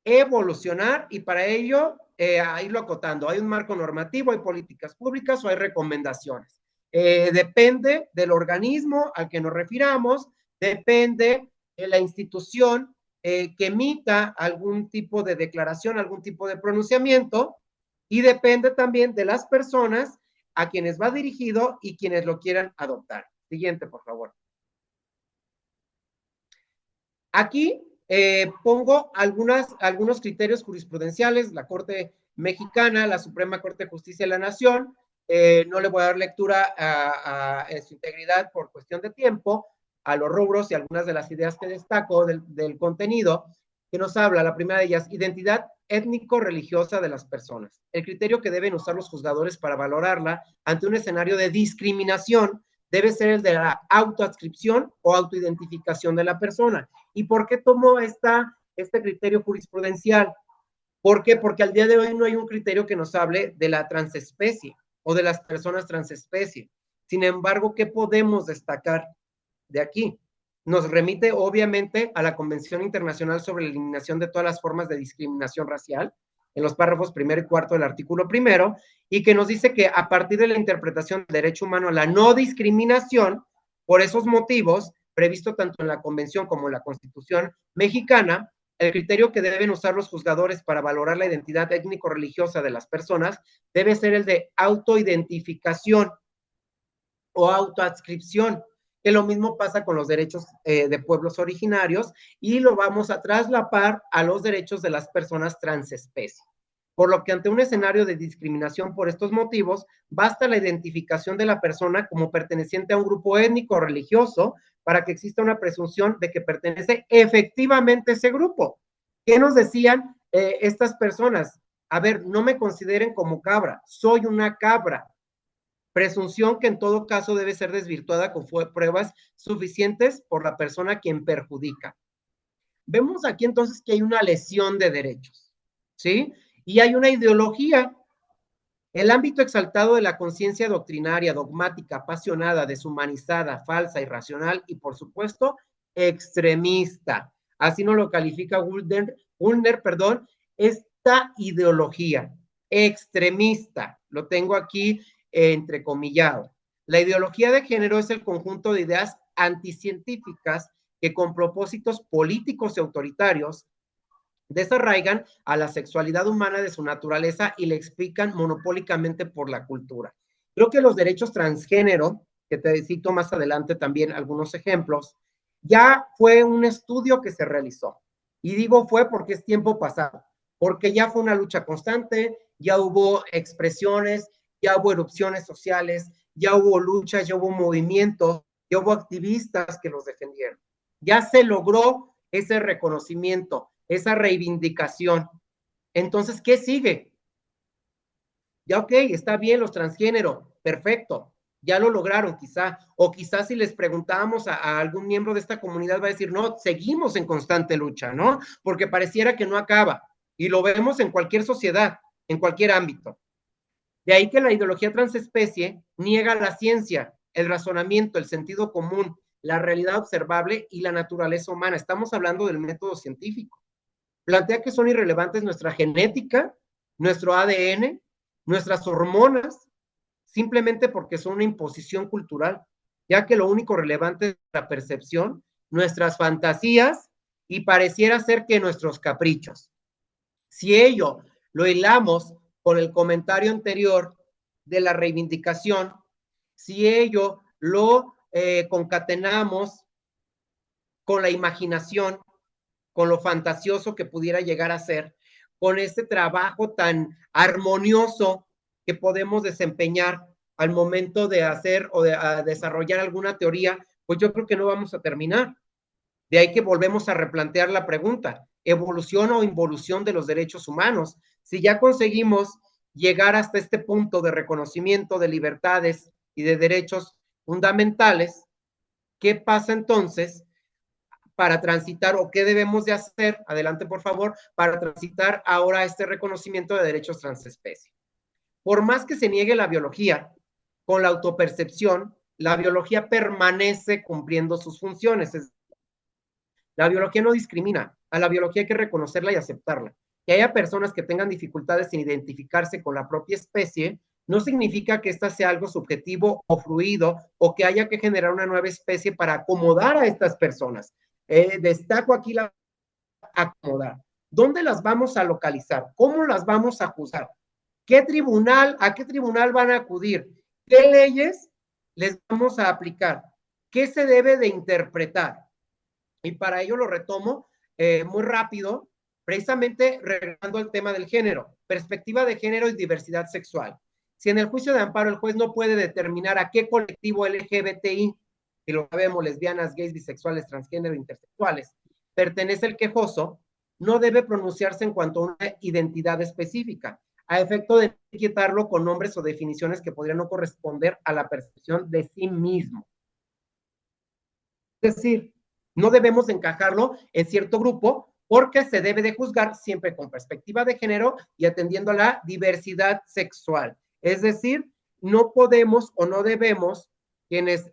evolucionar y para ello irlo acotando. Hay un marco normativo, hay políticas públicas o hay recomendaciones. Depende del organismo al que nos refiramos, depende de la institución que emita algún tipo de declaración, algún tipo de pronunciamiento y depende también de las personas a quienes va dirigido y quienes lo quieran adoptar. Siguiente, por favor. Aquí pongo algunos criterios jurisprudenciales, la Corte Mexicana, la Suprema Corte de Justicia de la Nación, no le voy a dar lectura en su integridad por cuestión de tiempo, a los rubros y algunas de las ideas que destaco del contenido, que nos habla, la primera de ellas, identidad étnico-religiosa de las personas. El criterio que deben usar los juzgadores para valorarla ante un escenario de discriminación debe ser el de la autoadscripción o autoidentificación de la persona. ¿Y por qué tomo este criterio jurisprudencial? ¿Por qué? Porque al día de hoy no hay un criterio que nos hable de la transespecie o de las personas transespecie. Sin embargo, ¿qué podemos destacar de aquí? Nos remite obviamente a la Convención Internacional sobre la Eliminación de todas las formas de discriminación racial, en los párrafos primero y cuarto del artículo primero, y que nos dice que a partir de la interpretación del derecho humano a la no discriminación, por esos motivos, previsto tanto en la Convención como en la Constitución mexicana, el criterio que deben usar los juzgadores para valorar la identidad étnico-religiosa de las personas debe ser el de autoidentificación o autoadscripción, que lo mismo pasa con los derechos de pueblos originarios y lo vamos a traslapar a los derechos de las personas transespecie. Por lo que ante un escenario de discriminación por estos motivos, basta la identificación de la persona como perteneciente a un grupo étnico o religioso para que exista una presunción de que pertenece efectivamente a ese grupo. ¿Qué nos decían estas personas? A ver, no me consideren como cabra, soy una cabra. Presunción que en todo caso debe ser desvirtuada con pruebas suficientes por la persona a quien perjudica. Vemos aquí entonces que hay una lesión de derechos, ¿sí? Y hay una ideología. El ámbito exaltado de la conciencia doctrinaria, dogmática, apasionada, deshumanizada, falsa, irracional y, por supuesto, extremista. Así nos lo califica Gulner, esta ideología extremista. Lo tengo aquí entrecomillado. La ideología de género es el conjunto de ideas anticientíficas que con propósitos políticos y autoritarios desarraigan a la sexualidad humana de su naturaleza y le explican monopólicamente por la cultura. Creo que los derechos transgénero, que te cito más adelante también algunos ejemplos, ya fue un estudio que se realizó. Y digo fue porque es tiempo pasado, porque ya fue una lucha constante, ya hubo expresiones, ya hubo erupciones sociales, ya hubo luchas, ya hubo movimientos, ya hubo activistas que los defendieron. Ya se logró ese reconocimiento, esa reivindicación. Entonces, ¿qué sigue? Ya, ok, está bien los transgénero, perfecto, ya lo lograron quizá, o quizás si les preguntábamos a algún miembro de esta comunidad va a decir, no, seguimos en constante lucha, ¿no? Porque pareciera que no acaba, y lo vemos en cualquier sociedad, en cualquier ámbito. De ahí que la ideología transespecie niega la ciencia, el razonamiento, el sentido común, la realidad observable y la naturaleza humana. Estamos hablando del método científico. Plantea que son irrelevantes nuestra genética, nuestro ADN, nuestras hormonas, simplemente porque son una imposición cultural, ya que lo único relevante es la percepción, nuestras fantasías y pareciera ser que nuestros caprichos. Si ello lo hilamos con el comentario anterior de la reivindicación, si ello lo concatenamos con la imaginación, con lo fantasioso que pudiera llegar a ser, con este trabajo tan armonioso que podemos desempeñar al momento de hacer o de desarrollar alguna teoría, pues yo creo que no vamos a terminar. De ahí que volvemos a replantear la pregunta, ¿evolución o involución de los derechos humanos? Si ya conseguimos llegar hasta este punto de reconocimiento de libertades y de derechos fundamentales, ¿qué pasa entonces para transitar o qué debemos de hacer, adelante por favor, para transitar ahora este reconocimiento de derechos transespecie? Por más que se niegue la biología, con la autopercepción, la biología permanece cumpliendo sus funciones. La biología no discrimina, a la biología hay que reconocerla y aceptarla. Que haya personas que tengan dificultades en identificarse con la propia especie, no significa que ésta sea algo subjetivo o fluido o que haya que generar una nueva especie para acomodar a estas personas. Destaco aquí la acomodar. ¿Dónde las vamos a localizar? ¿Cómo las vamos a juzgar? ¿Qué tribunal, a qué tribunal van a acudir? ¿Qué leyes les vamos a aplicar? ¿Qué se debe de interpretar? Y para ello lo retomo muy rápido, precisamente regresando al tema del género, perspectiva de género y diversidad sexual. Si en el juicio de amparo el juez no puede determinar a qué colectivo LGBTI, que lo sabemos, lesbianas, gays, bisexuales, transgénero, intersexuales, pertenece el quejoso, no debe pronunciarse en cuanto a una identidad específica, a efecto de etiquetarlo con nombres o definiciones que podrían no corresponder a la percepción de sí mismo. Es decir, no debemos encajarlo en cierto grupo porque se debe de juzgar siempre con perspectiva de género y atendiendo a la diversidad sexual. Es decir, no podemos o no debemos, quienes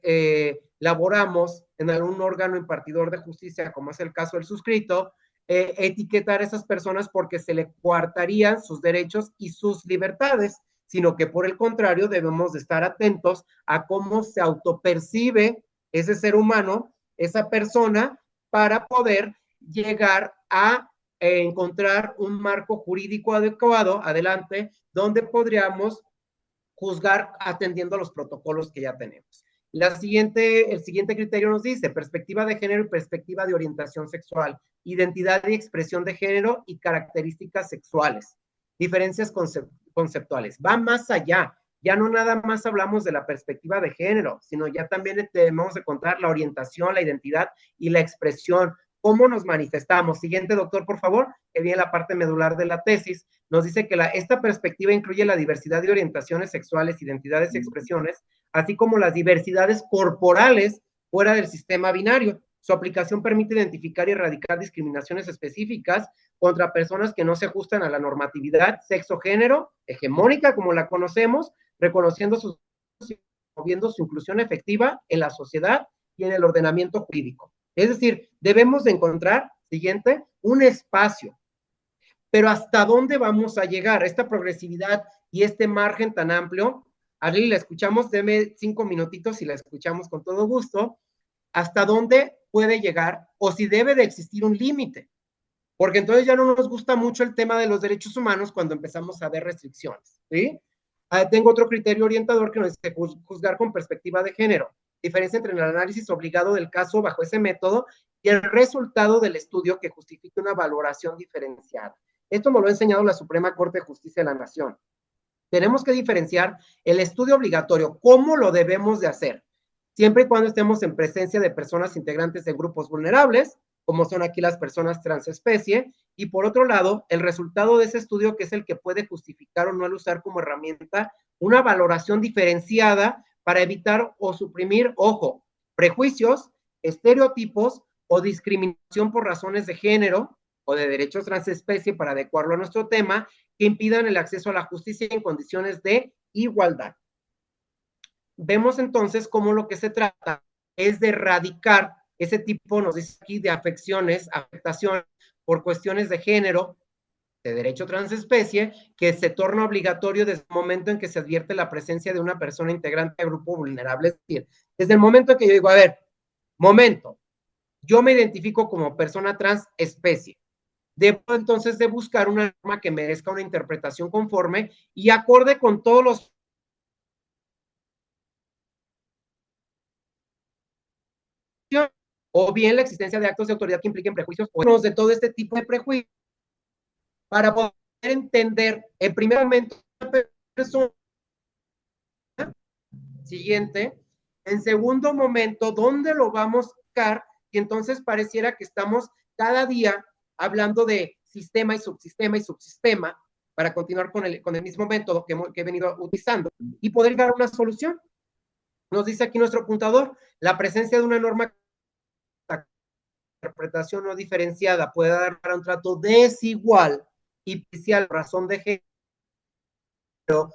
laboramos en algún órgano impartidor de justicia, como es el caso del suscrito, etiquetar a esas personas porque se le coartarían sus derechos y sus libertades, sino que por el contrario debemos de estar atentos a cómo se autopercibe ese ser humano, esa persona, para poder llegar a encontrar un marco jurídico adecuado, adelante, donde podríamos juzgar atendiendo a los protocolos que ya tenemos. El siguiente criterio nos dice perspectiva de género y perspectiva de orientación sexual, identidad y expresión de género y características sexuales, diferencias conceptuales. Va más allá. Ya no nada más hablamos de la perspectiva de género, sino ya también debemos de contar la orientación, la identidad y la expresión. ¿Cómo nos manifestamos? Siguiente, doctor, por favor, que viene la parte medular de la tesis. Nos dice que esta perspectiva incluye la diversidad de orientaciones sexuales, identidades y expresiones, así como las diversidades corporales fuera del sistema binario. Su aplicación permite identificar y erradicar discriminaciones específicas contra personas que no se ajustan a la normatividad sexo-género hegemónica, como la conocemos, reconociendo promoviendo su inclusión efectiva en la sociedad y en el ordenamiento jurídico. Es decir, debemos de encontrar, siguiente, un espacio. Pero ¿hasta dónde vamos a llegar? Esta progresividad y este margen tan amplio Arely, la escuchamos, deme 5 minutitos y la escuchamos con todo gusto. ¿Hasta dónde puede llegar o si debe de existir un límite? Porque entonces ya no nos gusta mucho el tema de los derechos humanos cuando empezamos a ver restricciones, ¿sí? Tengo otro criterio orientador que nos dice juzgar con perspectiva de género. Diferencia entre el análisis obligado del caso bajo ese método y el resultado del estudio que justifique una valoración diferenciada. Esto nos lo ha enseñado la Suprema Corte de Justicia de la Nación. Tenemos que diferenciar el estudio obligatorio, cómo lo debemos de hacer, siempre y cuando estemos en presencia de personas integrantes de grupos vulnerables, como son aquí las personas transespecie, y por otro lado, el resultado de ese estudio, que es el que puede justificar o no el usar como herramienta una valoración diferenciada para evitar o suprimir, ojo, prejuicios, estereotipos o discriminación por razones de género o de derechos transespecie, para adecuarlo a nuestro tema, que impidan el acceso a la justicia en condiciones de igualdad. Vemos entonces cómo lo que se trata es de erradicar ese tipo, nos dice aquí, de afectaciones por cuestiones de género, de derecho transespecie, que se torna obligatorio desde el momento en que se advierte la presencia de una persona integrante de grupo vulnerable. Es decir, desde el momento en que yo digo, a ver, momento, yo me identifico como persona transespecie. Debo entonces de buscar una norma que merezca una interpretación conforme y acorde con todos los o bien la existencia de actos de autoridad que impliquen prejuicios o de todo este tipo de prejuicios para poder entender en primer momento persona. Siguiente, en segundo momento, ¿dónde lo vamos a buscar? Y entonces pareciera que estamos cada día hablando de sistema y subsistema para continuar con el mismo método que he venido utilizando y poder dar una solución. Nos dice aquí nuestro apuntador, la presencia de una norma interpretación no diferenciada puede dar para un trato desigual y parcial razón de género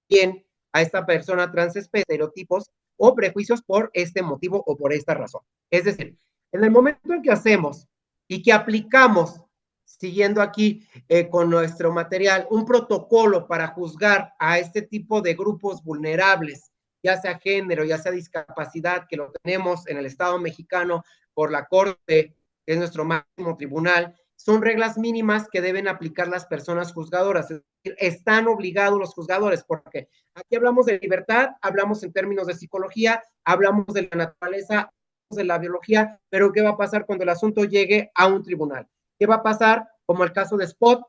bien a esta persona transespecie, estereotipos o prejuicios por este motivo o por esta razón. Es decir, en el momento en que hacemos y que aplicamos, siguiendo aquí con nuestro material, un protocolo para juzgar a este tipo de grupos vulnerables, ya sea género, ya sea discapacidad, que lo tenemos en el Estado mexicano por la Corte, que es nuestro máximo tribunal, son reglas mínimas que deben aplicar las personas juzgadoras. Es decir, están obligados los juzgadores, porque aquí hablamos de libertad, hablamos en términos de psicología, hablamos de la naturaleza, de la biología, pero ¿qué va a pasar cuando el asunto llegue a un tribunal? ¿Qué va a pasar? Como el caso de Spot,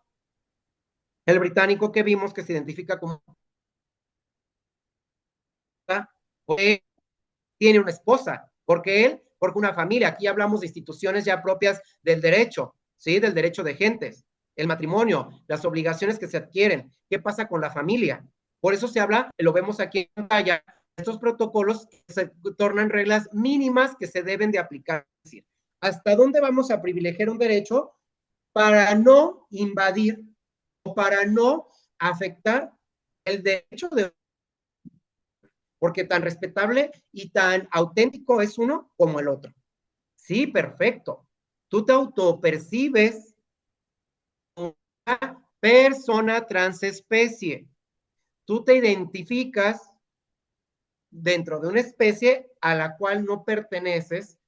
el británico que vimos que se identifica como porque tiene una esposa, porque una familia. Aquí hablamos de instituciones ya propias del derecho, ¿sí? Del derecho de gentes, el matrimonio, las obligaciones que se adquieren. ¿Qué pasa con la familia? Por eso se habla, lo vemos aquí en pantalla, estos protocolos que se tornan reglas mínimas que se deben de aplicar. Es decir, ¿hasta dónde vamos a privilegiar un derecho para no invadir o para no afectar el derecho de... Porque tan respetable y tan auténtico es uno como el otro. Sí, perfecto. Tú te autopercibes como una persona transespecie. Tú te identificas dentro de una especie a la cual no perteneces.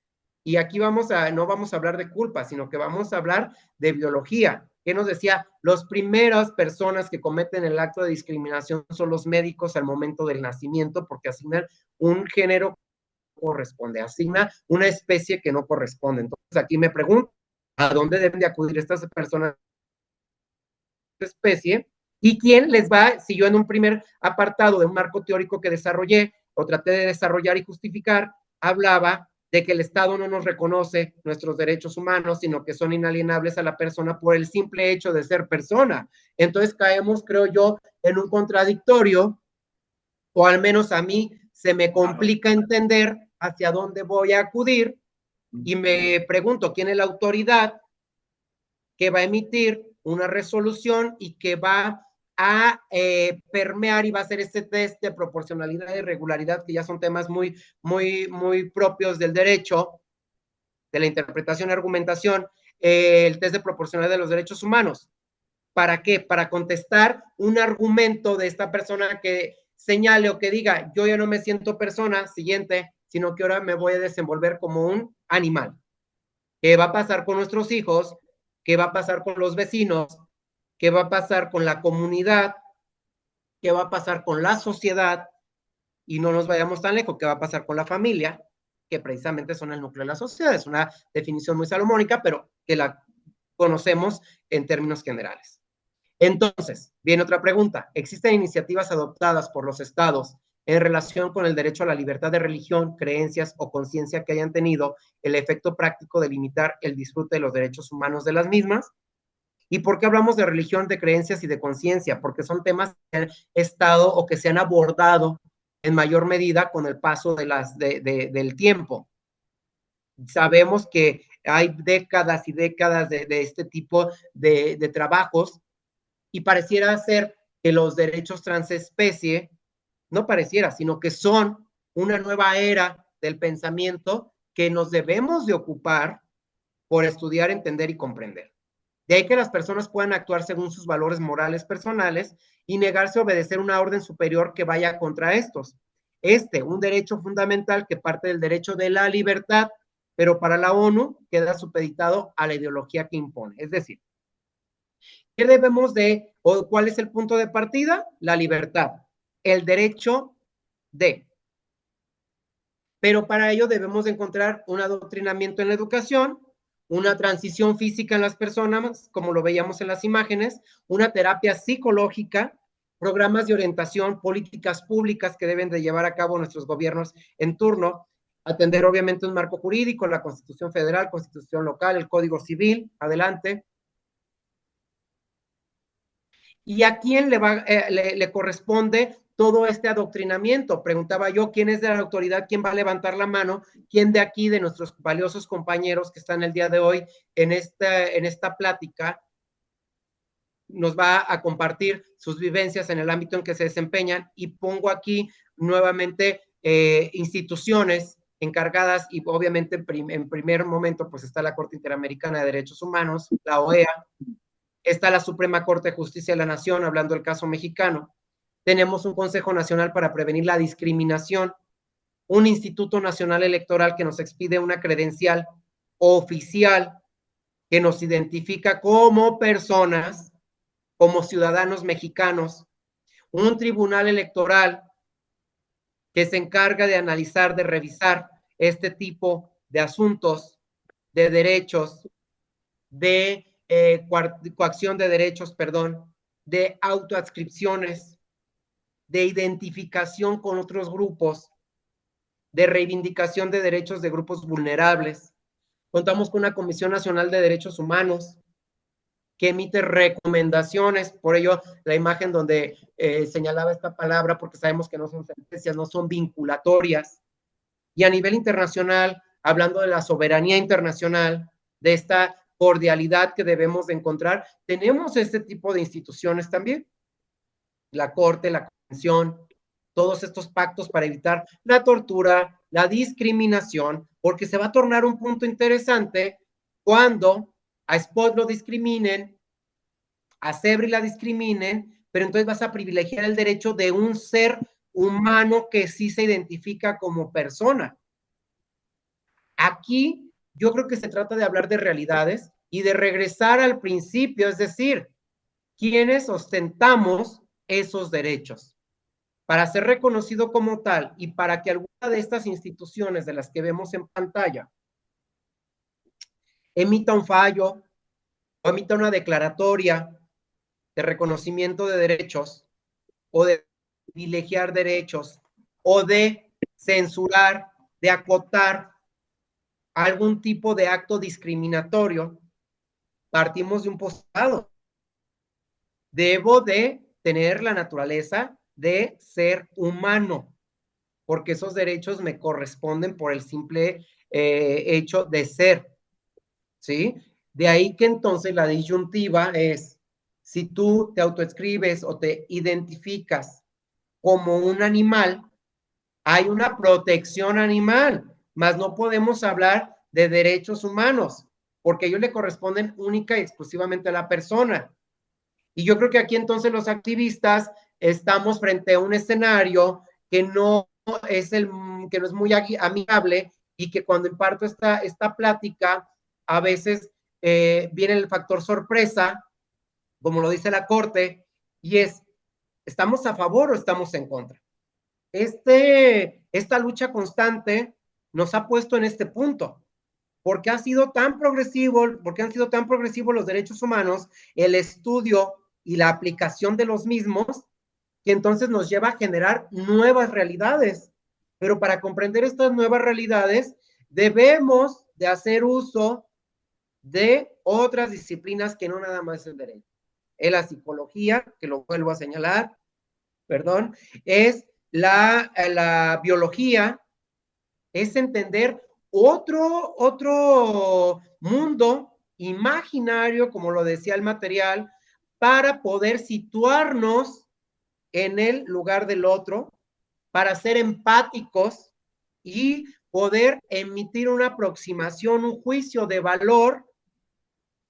Y aquí no vamos a hablar de culpa, sino que vamos a hablar de biología. ¿Qué nos decía? Las primeras personas que cometen el acto de discriminación son los médicos al momento del nacimiento, porque asignan un género que corresponde, asigna una especie que no corresponde. Entonces aquí me pregunto, ¿a dónde deben de acudir estas personas de especie? ¿Y quién les va? Si yo en un primer apartado de un marco teórico que desarrollé o traté de desarrollar y justificar, hablaba de que el Estado no nos reconoce nuestros derechos humanos, sino que son inalienables a la persona por el simple hecho de ser persona. Entonces caemos, creo yo, en un contradictorio, o al menos a mí se me complica entender hacia dónde voy a acudir y me pregunto quién es la autoridad que va a emitir una resolución y que va a permear y va a hacer este test de proporcionalidad y regularidad, que ya son temas muy propios del derecho, de la interpretación y argumentación, el test de proporcionalidad de los derechos humanos. ¿para qué? Para contestar un argumento de esta persona que señale o que diga, yo ya no me siento persona, siguiente, sino que ahora me voy a desenvolver como un animal. ¿Qué va a pasar con nuestros hijos? ¿Qué va a pasar con los vecinos? ¿Qué va a pasar con la comunidad? ¿Qué va a pasar con la sociedad? Y no nos vayamos tan lejos, ¿qué va a pasar con la familia? Que precisamente son el núcleo de la sociedad. Es una definición muy salomónica, pero que la conocemos en términos generales. Entonces, viene otra pregunta. ¿Existen iniciativas adoptadas por los estados en relación con el derecho a la libertad de religión, creencias o conciencia que hayan tenido el efecto práctico de limitar el disfrute de los derechos humanos de las mismas? ¿Y por qué hablamos de religión, de creencias y de conciencia? Porque son temas que han estado o que se han abordado en mayor medida con el paso del tiempo. Sabemos que hay décadas y décadas de este tipo de trabajos y pareciera ser que los derechos transespecie, no pareciera, sino que son una nueva era del pensamiento que nos debemos de ocupar por estudiar, entender y comprender. De ahí que las personas puedan actuar según sus valores morales personales y negarse a obedecer una orden superior que vaya contra estos. Un derecho fundamental que parte del derecho de la libertad, pero para la ONU queda supeditado a la ideología que impone. Es decir, ¿qué debemos de, o cuál es el punto de partida? La libertad, el derecho de. Pero para ello debemos de encontrar un adoctrinamiento en la educación, una transición física en las personas, como lo veíamos en las imágenes, una terapia psicológica, programas de orientación, políticas públicas que deben de llevar a cabo nuestros gobiernos en turno, atender obviamente un marco jurídico, la Constitución Federal, Constitución Local, el Código Civil, adelante. ¿Y a quién le corresponde todo este adoctrinamiento? Preguntaba yo, ¿quién es de la autoridad? ¿Quién va a levantar la mano? ¿Quién de aquí, de nuestros valiosos compañeros que están el día de hoy en esta plática, nos va a compartir sus vivencias en el ámbito en que se desempeñan? Y pongo aquí nuevamente instituciones encargadas y obviamente en primer momento pues está la Corte Interamericana de Derechos Humanos, la OEA, está la Suprema Corte de Justicia de la Nación, hablando del caso mexicano. Tenemos un Consejo Nacional para Prevenir la Discriminación, un Instituto Nacional Electoral que nos expide una credencial oficial que nos identifica como personas, como ciudadanos mexicanos, un Tribunal Electoral que se encarga de analizar, de revisar este tipo de asuntos, de derechos, de coacción de derechos, perdón, de autoadscripciones, de identificación con otros grupos, de reivindicación de derechos de grupos vulnerables. Contamos con una Comisión Nacional de Derechos Humanos que emite recomendaciones, por ello la imagen donde señalaba esta palabra, porque sabemos que no son sentencias, no son vinculatorias. Y a nivel internacional, hablando de la soberanía internacional, de esta cordialidad que debemos de encontrar, tenemos este tipo de instituciones también. La Corte, la Convención, todos estos pactos para evitar la tortura, la discriminación, porque se va a tornar un punto interesante cuando a Spot lo discriminen, a Sebri la discriminen, pero entonces vas a privilegiar el derecho de un ser humano que sí se identifica como persona. Aquí yo creo que se trata de hablar de realidades y de regresar al principio, es decir, ¿quiénes ostentamos esos derechos? Para ser reconocido como tal y para que alguna de estas instituciones de las que vemos en pantalla emita un fallo o emita una declaratoria de reconocimiento de derechos o de privilegiar derechos o de censurar, de acotar algún tipo de acto discriminatorio, partimos de un postulado. Debo de tener la naturaleza de ser humano, porque esos derechos me corresponden por el simple hecho de ser, ¿sí? De ahí que entonces la disyuntiva es, si tú te autoescribes o te identificas como un animal, hay una protección animal, mas no podemos hablar de derechos humanos, porque ellos le corresponden única y exclusivamente a la persona. Y yo creo que aquí entonces los activistas estamos frente a un escenario que no que no es muy amigable y que cuando imparto esta plática, a veces viene el factor sorpresa, como lo dice la Corte, y es, ¿estamos a favor o estamos en contra? Esta lucha constante nos ha puesto en este punto. Porque ha sido tan progresivo, porque han sido tan progresivos los derechos humanos, el estudio y la aplicación de los mismos, que entonces nos lleva a generar nuevas realidades. Pero para comprender estas nuevas realidades, debemos de hacer uso de otras disciplinas que no nada más es el derecho. Es la psicología, que lo vuelvo a señalar, perdón, es la biología, es entender otro mundo imaginario, como lo decía el material, para poder situarnos en el lugar del otro, para ser empáticos y poder emitir una aproximación, un juicio de valor,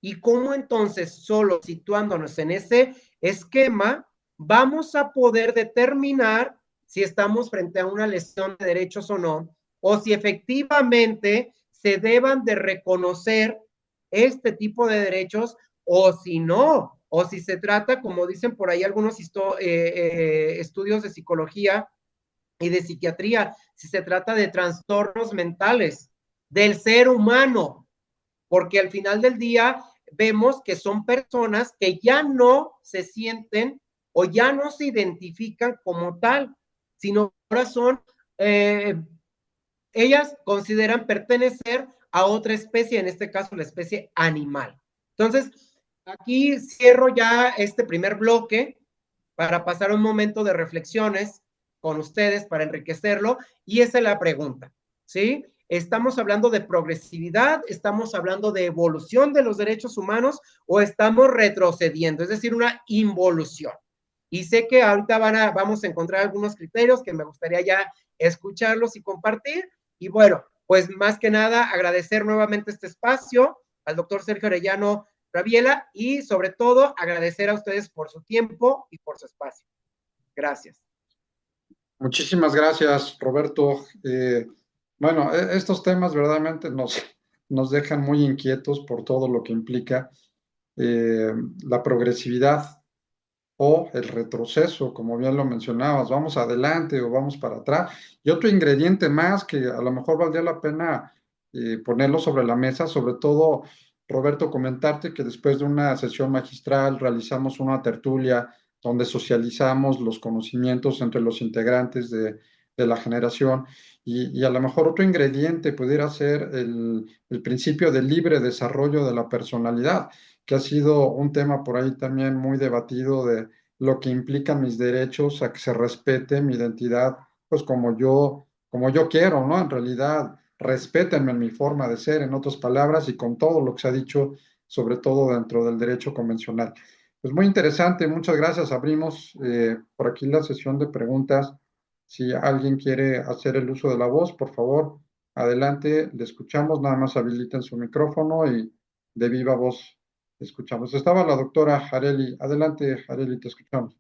y cómo entonces, solo situándonos en ese esquema, vamos a poder determinar si estamos frente a una lesión de derechos o no, o si efectivamente se deban de reconocer este tipo de derechos, o si no, o si se trata, como dicen por ahí algunos estudios de psicología y de psiquiatría, si se trata de trastornos mentales del ser humano, porque al final del día vemos que son personas que ya no se sienten o ya no se identifican como tal, sino ahora son, ellas consideran pertenecer a otra especie, en este caso la especie animal. Entonces, aquí cierro ya este primer bloque para pasar un momento de reflexiones con ustedes para enriquecerlo, y esa es la pregunta, ¿sí? ¿Estamos hablando de progresividad? ¿Estamos hablando de evolución de los derechos humanos? ¿O estamos retrocediendo? Es decir, una involución. Y sé que ahorita vamos a encontrar algunos criterios que me gustaría ya escucharlos y compartir. Y bueno, pues más que nada agradecer nuevamente este espacio al doctor Sergio Arellano Rabiela y sobre todo agradecer a ustedes por su tiempo y por su espacio. Gracias. Muchísimas gracias, Roberto. Bueno, estos temas verdaderamente nos dejan muy inquietos por todo lo que implica eh, la progresividad o el retroceso, como bien lo mencionabas, vamos adelante o vamos para atrás. Y otro ingrediente más que a lo mejor valdría la pena ponerlo sobre la mesa, sobre todo, Roberto, comentarte que después de una sesión magistral realizamos una tertulia donde socializamos los conocimientos entre los integrantes de la generación y a lo mejor otro ingrediente pudiera ser el principio del libre desarrollo de la personalidad, que ha sido un tema por ahí también muy debatido de lo que implican mis derechos a que se respete mi identidad, pues como yo quiero, ¿no? En realidad, respétenme en mi forma de ser, en otras palabras, y con todo lo que se ha dicho, sobre todo dentro del derecho convencional. Pues muy interesante, muchas gracias. Abrimos por aquí la sesión de preguntas. Si alguien quiere hacer el uso de la voz, por favor, adelante, le escuchamos, nada más habiliten su micrófono y de viva voz escuchamos. Estaba la doctora Jareli. Adelante, Jareli, te escuchamos.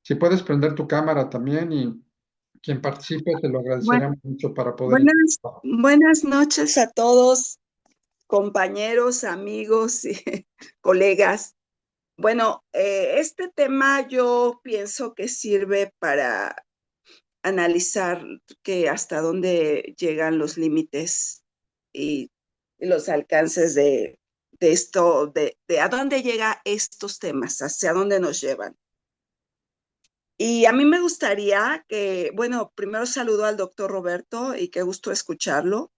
Si puedes prender tu cámara también y quien participe, te lo Bueno, agradeceríamos mucho para poder... buenas noches a todos, compañeros, amigos y colegas. Bueno, este tema yo pienso que sirve para analizar que hasta dónde llegan los límites y los alcances de esto, de a dónde llegan estos temas, hacia dónde nos llevan. Y a mí me gustaría que, bueno, primero saludo al doctor Roberto y qué gusto escucharlo.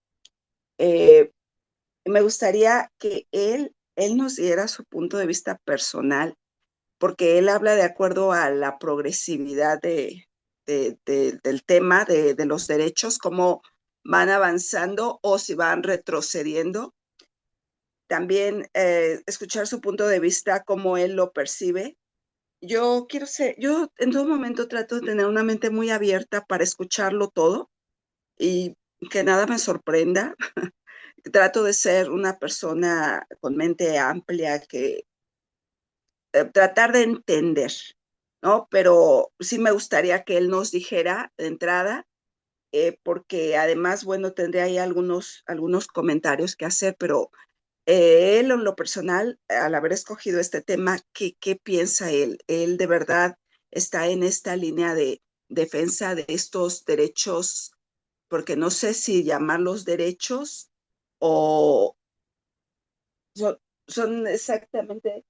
Eh, Me gustaría que él nos diera su punto de vista personal, porque él habla de acuerdo a la progresividad del tema de los derechos, cómo van avanzando o si van retrocediendo. También escuchar su punto de vista, cómo él lo percibe. Yo en todo momento trato de tener una mente muy abierta para escucharlo todo y que nada me sorprenda, trato de ser una persona con mente amplia, que tratar de entender, ¿no? Pero sí me gustaría que él nos dijera de entrada, porque además, bueno, tendría ahí algunos comentarios que hacer, pero él en lo personal, al haber escogido este tema, ¿qué piensa él? ¿Él de verdad está en esta línea de defensa de estos derechos? Porque no sé si llamarlos derechos o son, son exactamente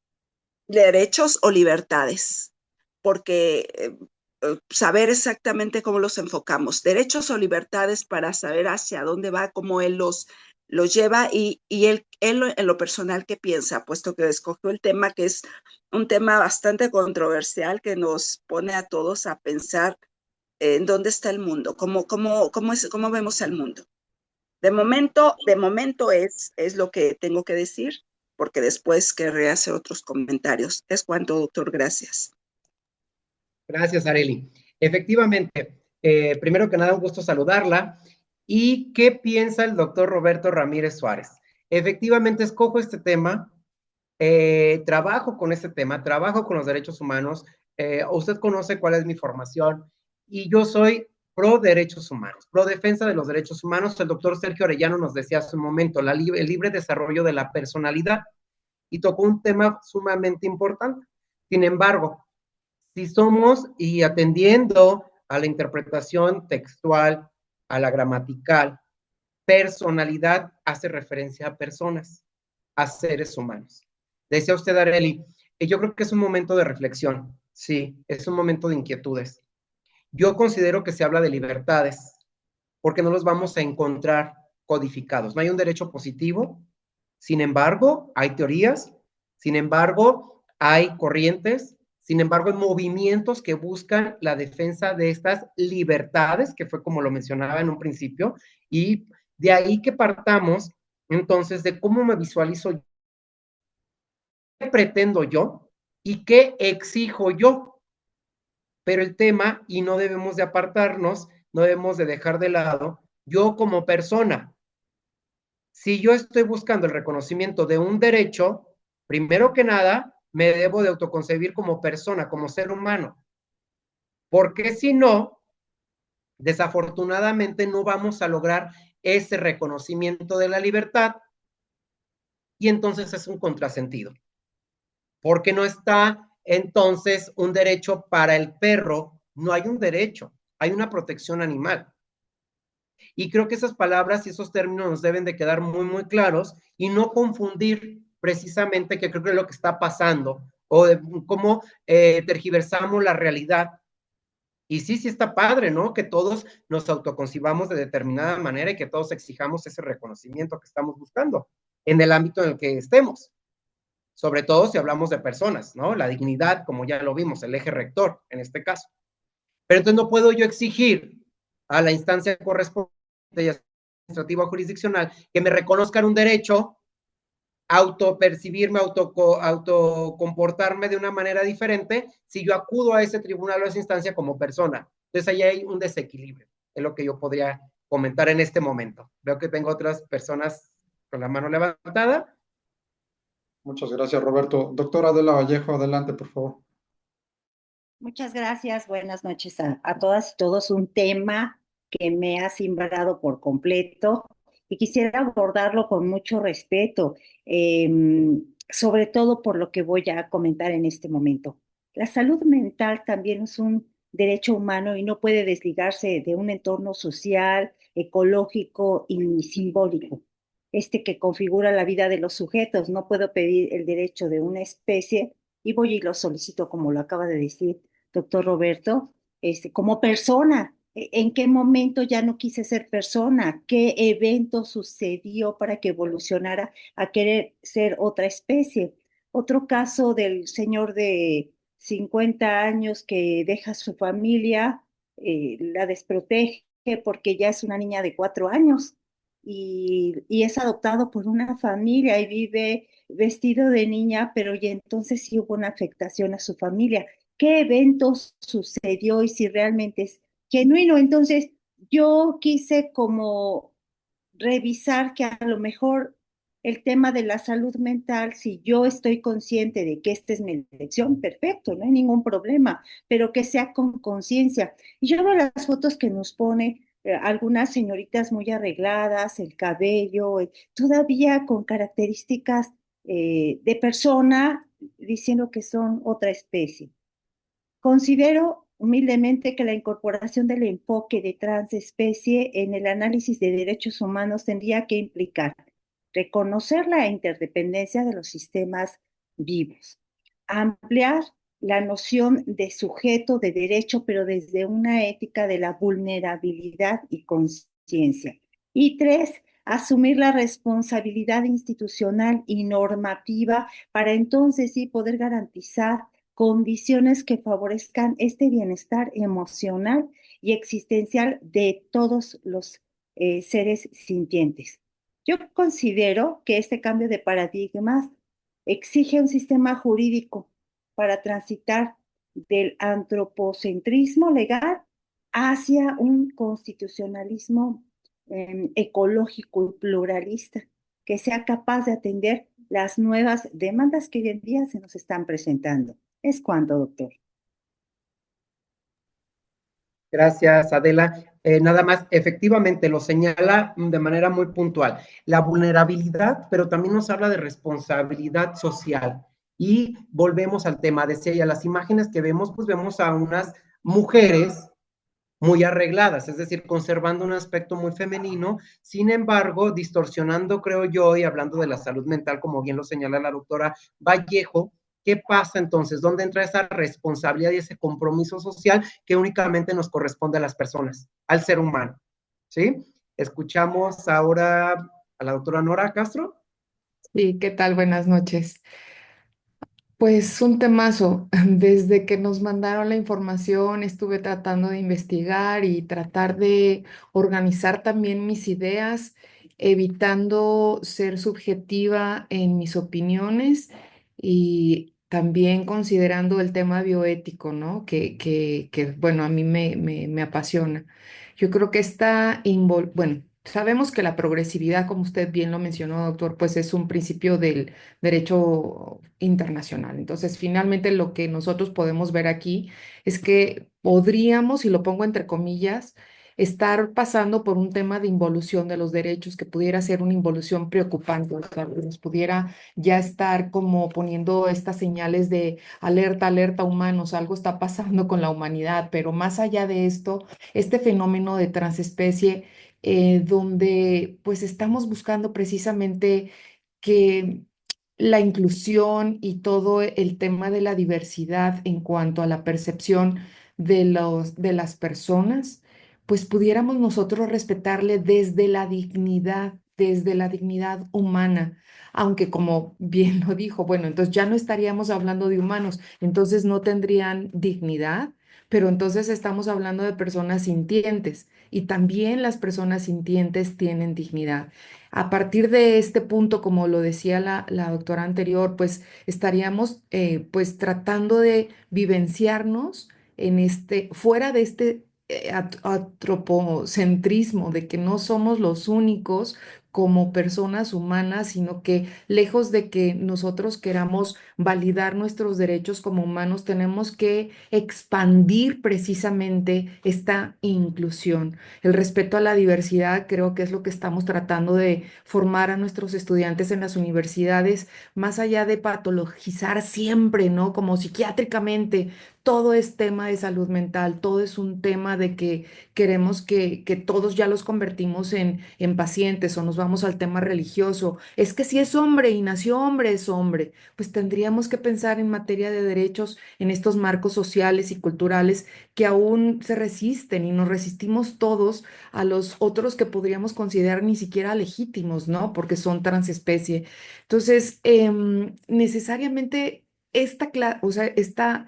derechos o libertades, porque saber exactamente cómo los enfocamos, derechos o libertades, para saber hacia dónde va, cómo él los lleva, y él en lo personal qué piensa, puesto que escogió el tema, que es un tema bastante controversial, que nos pone a todos a pensar en dónde está el mundo, cómo vemos al mundo. De momento es lo que tengo que decir, porque después querré hacer otros comentarios. Es cuanto, doctor. Gracias. Gracias, Areli. Efectivamente, primero que nada, un gusto saludarla. ¿Y qué piensa el doctor Roberto Ramírez Suárez? Efectivamente, escojo este tema, trabajo con este tema, trabajo con los derechos humanos. Usted conoce cuál es mi formación y yo soy pro derechos humanos, pro defensa de los derechos humanos. El doctor Sergio Arellano nos decía hace un momento, el libre desarrollo de la personalidad, y tocó un tema sumamente importante. Sin embargo, si somos, y atendiendo a la interpretación textual, a la gramatical, personalidad hace referencia a personas, a seres humanos. Decía usted, Areli, yo creo que es un momento de reflexión, sí, es un momento de inquietudes. Yo considero que se habla de libertades, porque no los vamos a encontrar codificados. No hay un derecho positivo, sin embargo, hay teorías, sin embargo, hay corrientes, sin embargo, hay movimientos que buscan la defensa de estas libertades, que fue como lo mencionaba en un principio, y de ahí que partamos entonces de cómo me visualizo yo, qué pretendo yo y qué exijo yo. Pero el tema, y no debemos de apartarnos, no debemos de dejar de lado, yo como persona, si yo estoy buscando el reconocimiento de un derecho, primero que nada, me debo de autoconcebir como persona, como ser humano, porque si no, desafortunadamente no vamos a lograr ese reconocimiento de la libertad, y entonces es un contrasentido, porque no está entonces un derecho para el perro, no hay un derecho, hay una protección animal. Y creo que esas palabras y esos términos nos deben de quedar muy, muy claros y no confundir precisamente, que creo que es lo que está pasando, o de cómo tergiversamos la realidad. Y sí, sí está padre, ¿no? Que todos nos autoconcibamos de determinada manera y que todos exijamos ese reconocimiento que estamos buscando en el ámbito en el que estemos. Sobre todo si hablamos de personas, ¿no? La dignidad, como ya lo vimos, el eje rector en este caso. Pero entonces no puedo yo exigir a la instancia correspondiente, ya administrativa o jurisdiccional, que me reconozcan un derecho, autopercibirme, autocomportarme de una manera diferente, si yo acudo a ese tribunal o a esa instancia como persona. Entonces ahí hay un desequilibrio, es lo que yo podría comentar en este momento. Veo que tengo otras personas con la mano levantada. Muchas gracias, Roberto. Doctora Adela Vallejo, adelante, por favor. Muchas gracias, buenas noches a todas y todos. Un tema que me ha simbrado por completo y quisiera abordarlo con mucho respeto, sobre todo por lo que voy a comentar en este momento. La salud mental también es un derecho humano y no puede desligarse de un entorno social, ecológico y simbólico. Que configura la vida de los sujetos. No puedo pedir el derecho de una especie y voy y lo solicito, como lo acaba de decir doctor Roberto, como persona. ¿En qué momento ya no quise ser persona? ¿Qué evento sucedió para que evolucionara a querer ser otra especie? Otro caso del señor de 50 años que deja a su familia, la desprotege porque ya es una niña de 4 años y es adoptado por una familia y vive vestido de niña, pero ya entonces sí hubo una afectación a su familia. ¿Qué evento sucedió y si realmente es genuino? Entonces, yo quise como revisar que a lo mejor el tema de la salud mental, si yo estoy consciente de que esta es mi elección, perfecto, no hay ningún problema, pero que sea con conciencia. Y yo veo las fotos que nos pone algunas señoritas muy arregladas, el cabello, todavía con características de persona, diciendo que son otra especie. Considero humildemente que la incorporación del enfoque de transespecie en el análisis de derechos humanos tendría que implicar reconocer la interdependencia de los sistemas vivos, ampliar la noción de sujeto de derecho, pero desde una ética de la vulnerabilidad y conciencia. Y tres, asumir la responsabilidad institucional y normativa para entonces sí poder garantizar condiciones que favorezcan este bienestar emocional y existencial de todos los seres sintientes. Yo considero que este cambio de paradigmas exige un sistema jurídico para transitar del antropocentrismo legal hacia un constitucionalismo ecológico y pluralista que sea capaz de atender las nuevas demandas que hoy en día se nos están presentando. Es cuanto, doctor. Gracias, Adela. Nada más, efectivamente lo señala de manera muy puntual. La vulnerabilidad, pero también nos habla de responsabilidad social. Y volvemos al tema, decía ella, las imágenes que vemos, pues vemos a unas mujeres muy arregladas, es decir, conservando un aspecto muy femenino, sin embargo, distorsionando, creo yo, y hablando de la salud mental, como bien lo señala la doctora Vallejo. ¿Qué pasa entonces? ¿Dónde entra esa responsabilidad y ese compromiso social que únicamente nos corresponde a las personas, al ser humano? ¿Sí? Escuchamos ahora a la doctora Nora Castro. Sí, ¿qué tal? Buenas noches. Pues un temazo. Desde que nos mandaron la información, estuve tratando de investigar y tratar de organizar también mis ideas, evitando ser subjetiva en mis opiniones y también considerando el tema bioético, ¿no? Bueno, a mí me apasiona. Yo creo que bueno, sabemos que la progresividad, como usted bien lo mencionó, doctor, pues es un principio del derecho internacional. Entonces, finalmente lo que nosotros podemos ver aquí es que podríamos, y lo pongo entre comillas, estar pasando por un tema de involución de los derechos que pudiera ser una involución preocupante, o sea, que nos pudiera ya estar como poniendo estas señales de alerta, alerta humanos, algo está pasando con la humanidad, pero más allá de esto, este fenómeno de transespecie, donde pues estamos buscando precisamente que la inclusión y todo el tema de la diversidad en cuanto a la percepción de las personas, pues pudiéramos nosotros respetarle desde la dignidad humana. Aunque como bien lo dijo, bueno, entonces ya no estaríamos hablando de humanos, entonces no tendrían dignidad, pero entonces estamos hablando de personas sintientes y también las personas sintientes tienen dignidad. A partir de este punto, como lo decía la doctora anterior, pues estaríamos pues tratando de vivenciarnos en fuera de este antropocentrismo, de que no somos los únicos como personas humanas, sino que lejos de que nosotros queramos validar nuestros derechos como humanos, tenemos que expandir precisamente esta inclusión. El respeto a la diversidad creo que es lo que estamos tratando de formar a nuestros estudiantes en las universidades, más allá de patologizar siempre, ¿no? Como psiquiátricamente, todo es tema de salud mental, todo es un tema de que queremos que todos ya los convertimos en pacientes o nos vamos al tema religioso. Es que si es hombre y nació hombre, es hombre. Pues tendríamos que pensar en materia de derechos en estos marcos sociales y culturales que aún se resisten y nos resistimos todos a los otros que podríamos considerar ni siquiera legítimos, ¿no? Porque son transespecie. Entonces, necesariamente o sea, esta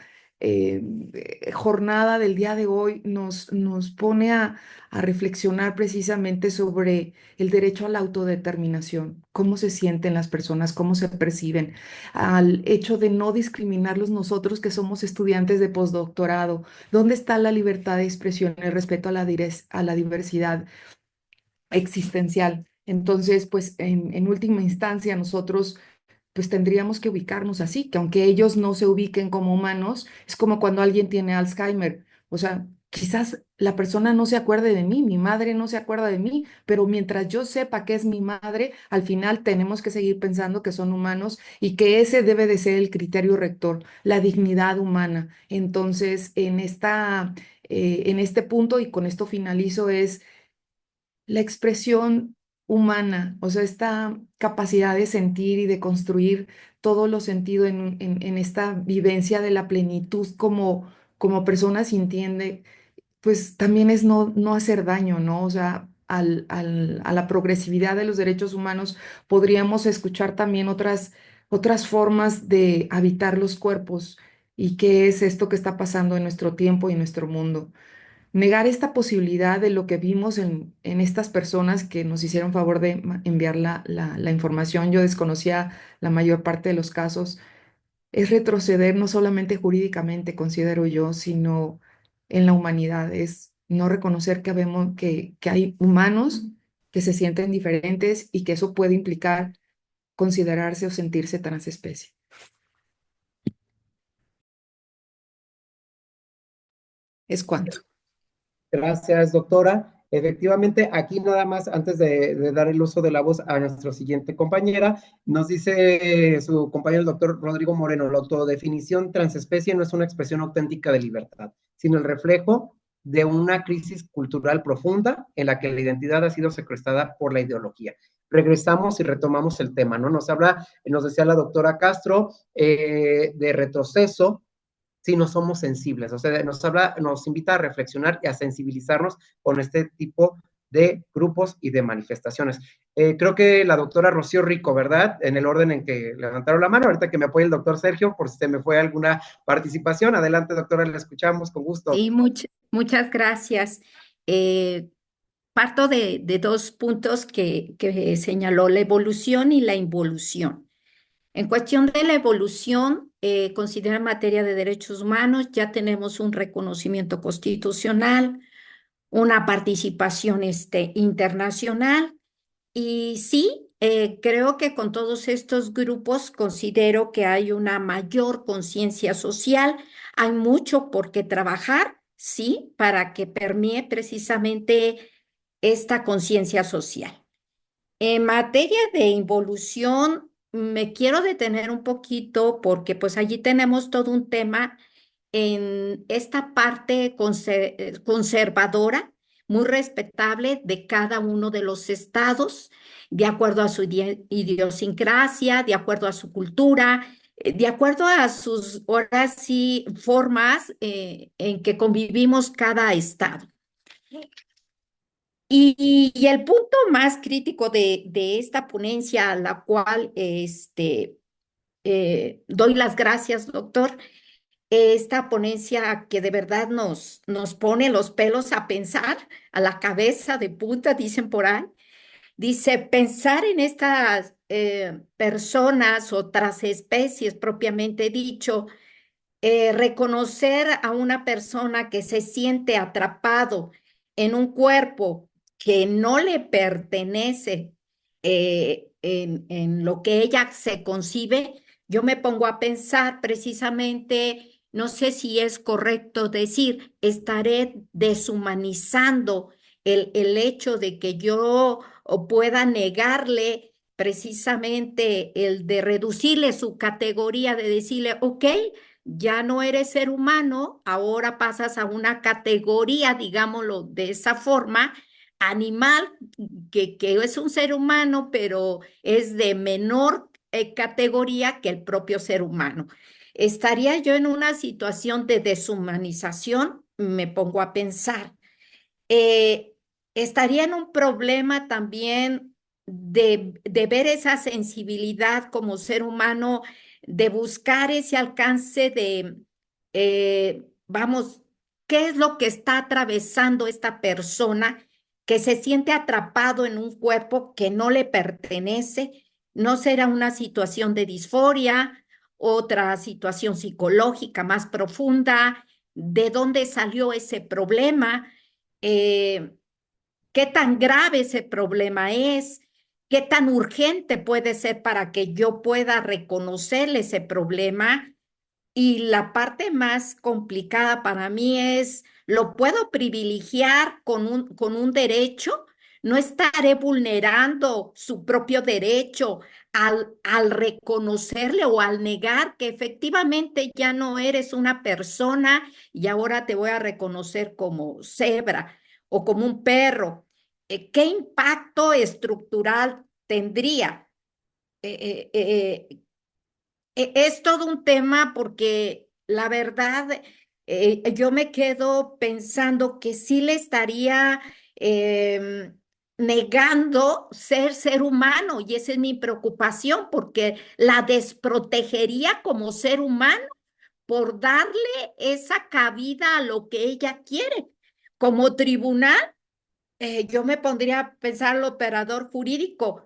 jornada del día de hoy nos pone a reflexionar precisamente sobre el derecho a la autodeterminación, cómo se sienten las personas, cómo se perciben, al hecho de no discriminarlos nosotros que somos estudiantes de postdoctorado, dónde está la libertad de expresión, el respeto a la diversidad existencial. Entonces, pues en última instancia nosotros pues tendríamos que ubicarnos así, que aunque ellos no se ubiquen como humanos, es como cuando alguien tiene Alzheimer. O sea, quizás la persona no se acuerde de mí, mi madre no se acuerda de mí, pero mientras yo sepa que es mi madre, al final tenemos que seguir pensando que son humanos y que ese debe de ser el criterio rector, la dignidad humana. Entonces, en este punto, y con esto finalizo, es la expresión humana, o sea, esta capacidad de sentir y de construir todos los sentidos en esta vivencia de la plenitud como persona sintiente, pues también es no hacer daño, ¿no? O sea, a la progresividad de los derechos humanos podríamos escuchar también otras formas de habitar los cuerpos y qué es esto que está pasando en nuestro tiempo y en nuestro mundo. Negar esta posibilidad de lo que vimos en estas personas que nos hicieron favor de enviar la información, yo desconocía la mayor parte de los casos, es retroceder no solamente jurídicamente, considero yo, sino en la humanidad, es no reconocer que hay humanos que se sienten diferentes y que eso puede implicar considerarse o sentirse transespecie. Es cuanto. Gracias, doctora. Efectivamente, aquí nada más, antes de dar el uso de la voz a nuestra siguiente compañera, nos dice su compañero el doctor Rodrigo Moreno, la autodefinición transespecie no es una expresión auténtica de libertad, sino el reflejo de una crisis cultural profunda en la que la identidad ha sido secuestrada por la ideología. Regresamos y retomamos el tema, ¿no? Nos decía la doctora Castro, de retroceso si no somos sensibles. O sea, nos invita a reflexionar y a sensibilizarnos con este tipo de grupos y de manifestaciones. Creo que la doctora Rocío Rico, ¿verdad? En el orden en que levantaron la mano, ahorita que me apoye el doctor Sergio, por si se me fue alguna participación. Adelante, doctora, la escuchamos con gusto. Sí, muchas gracias. Eh, Parto de dos puntos que señaló, la evolución y la involución. En cuestión de la evolución, considero en materia de derechos humanos, ya tenemos un reconocimiento constitucional, una participación internacional. Y sí, creo que con todos estos grupos considero que hay una mayor conciencia social, hay mucho por qué trabajar, sí, para que permee precisamente esta conciencia social. En materia de involución, me quiero detener un poquito porque pues allí tenemos todo un tema en esta parte conservadora, muy respetable de cada uno de los estados, de acuerdo a su idiosincrasia, de acuerdo a su cultura, de acuerdo a sus, ahora sí, formas en que convivimos cada estado. Y el punto más crítico de esta ponencia, a la cual doy las gracias, doctor, esta ponencia que de verdad nos pone los pelos a pensar, a la cabeza de punta, dicen por ahí. Dice, pensar en estas personas, otras especies propiamente dicho, reconocer a una persona que se siente atrapado en un cuerpo que no le pertenece en lo que ella se concibe, yo me pongo a pensar precisamente, no sé si es correcto decir, estaré deshumanizando el hecho de que yo pueda negarle precisamente el de reducirle su categoría, de decirle, ok, ya no eres ser humano, ahora pasas a una categoría, digámoslo de esa forma, animal, que es un ser humano, pero es de menor categoría que el propio ser humano. ¿Estaría yo en una situación de deshumanización? Me pongo a pensar. Eh, estaría en un problema también de ver esa sensibilidad como ser humano, de buscar ese alcance de, vamos, ¿qué es lo que está atravesando esta persona que se siente atrapado en un cuerpo que no le pertenece? ¿No será una situación de disforia, otra situación psicológica más profunda? ¿De dónde salió ese problema? ¿Qué tan grave ese problema es? ¿Qué tan urgente puede ser para que yo pueda reconocerle ese problema? Y la parte más complicada para mí es, ¿lo puedo privilegiar con un derecho? ¿No estaré vulnerando su propio derecho al reconocerle o al negar que efectivamente ya no eres una persona y ahora te voy a reconocer como cebra o como un perro? ¿Qué impacto estructural tendría? Eh, eh, eh, es todo un tema porque la verdad, yo me quedo pensando que sí le estaría negando ser humano y esa es mi preocupación porque la desprotegería como ser humano por darle esa cabida a lo que ella quiere. Como tribunal, yo me pondría a pensar al operador jurídico.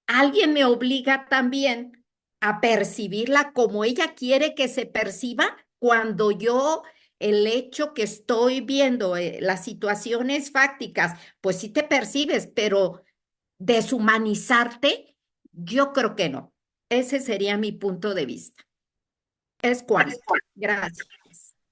Alguien me obliga también a percibirla como ella quiere que se perciba cuando yo el hecho que estoy viendo, las situaciones fácticas, pues sí te percibes, pero deshumanizarte, yo creo que no. Ese sería mi punto de vista. Es cuanto. Gracias.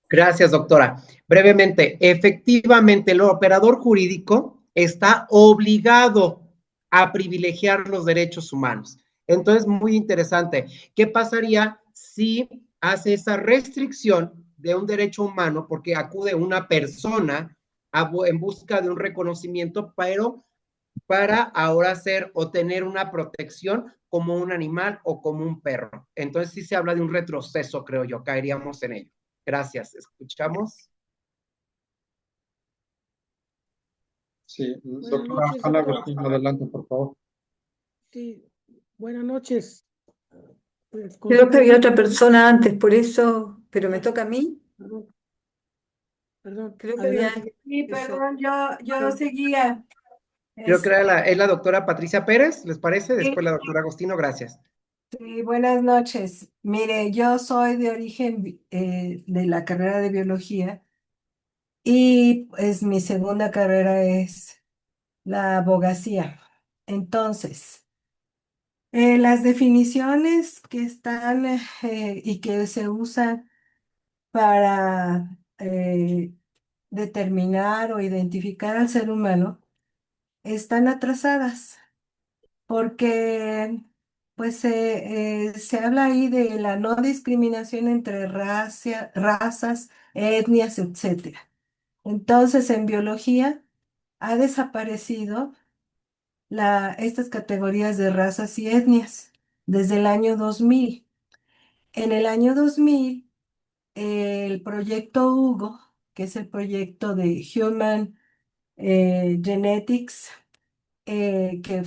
Gracias, doctora. Brevemente, efectivamente, el operador jurídico está obligado a privilegiar los derechos humanos. Entonces, muy interesante. ¿Qué pasaría si hace esa restricción de un derecho humano porque acude una persona en busca de un reconocimiento, pero para ahora hacer o tener una protección como un animal o como un perro? Entonces, sí se habla de un retroceso, creo yo, caeríamos en ello. Gracias. Escuchamos. Sí, Buenas doctora noches, Ana doctor. Agustín, adelante, por favor. Sí, buenas noches. Pues, Creo que había otra considero... persona antes, por eso, pero me Ah, toca a mí. perdón, perdón. Creo que había Adelante. alguien Sí, que se- perdón, yo seguía. Creo que Es- era es la doctora Patricia Pérez, ¿les parece? sí, Después la doctora Agostino, gracias. sí, buenas noches. Mire, yo soy de origen de la carrera de biología y pues mi segunda carrera es la abogacía. Entonces, las definiciones que están y que se usan para determinar o identificar al ser humano están atrasadas porque pues se habla ahí de la no discriminación entre razas, etnias, etcétera. Entonces, en biología ha desaparecido estas categorías de razas y etnias desde el año 2000. En el año 2000, el proyecto Hugo, que es el proyecto de Human Genetics, que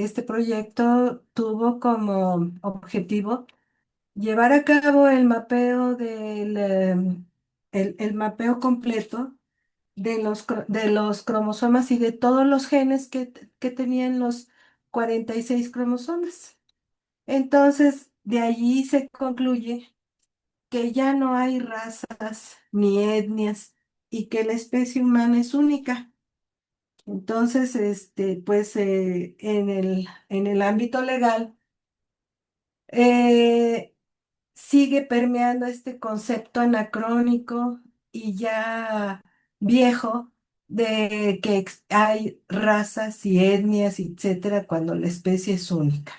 este proyecto tuvo como objetivo llevar a cabo el mapeo el mapeo completo de los cromosomas y de todos los genes que tenían los 46 cromosomas. Entonces, de allí se concluye que ya no hay razas ni etnias y que la especie humana es única. Entonces, pues en el ámbito legal eh, sigue permeando este concepto anacrónico y ya viejo de que hay razas y etnias, etcétera, cuando la especie es única.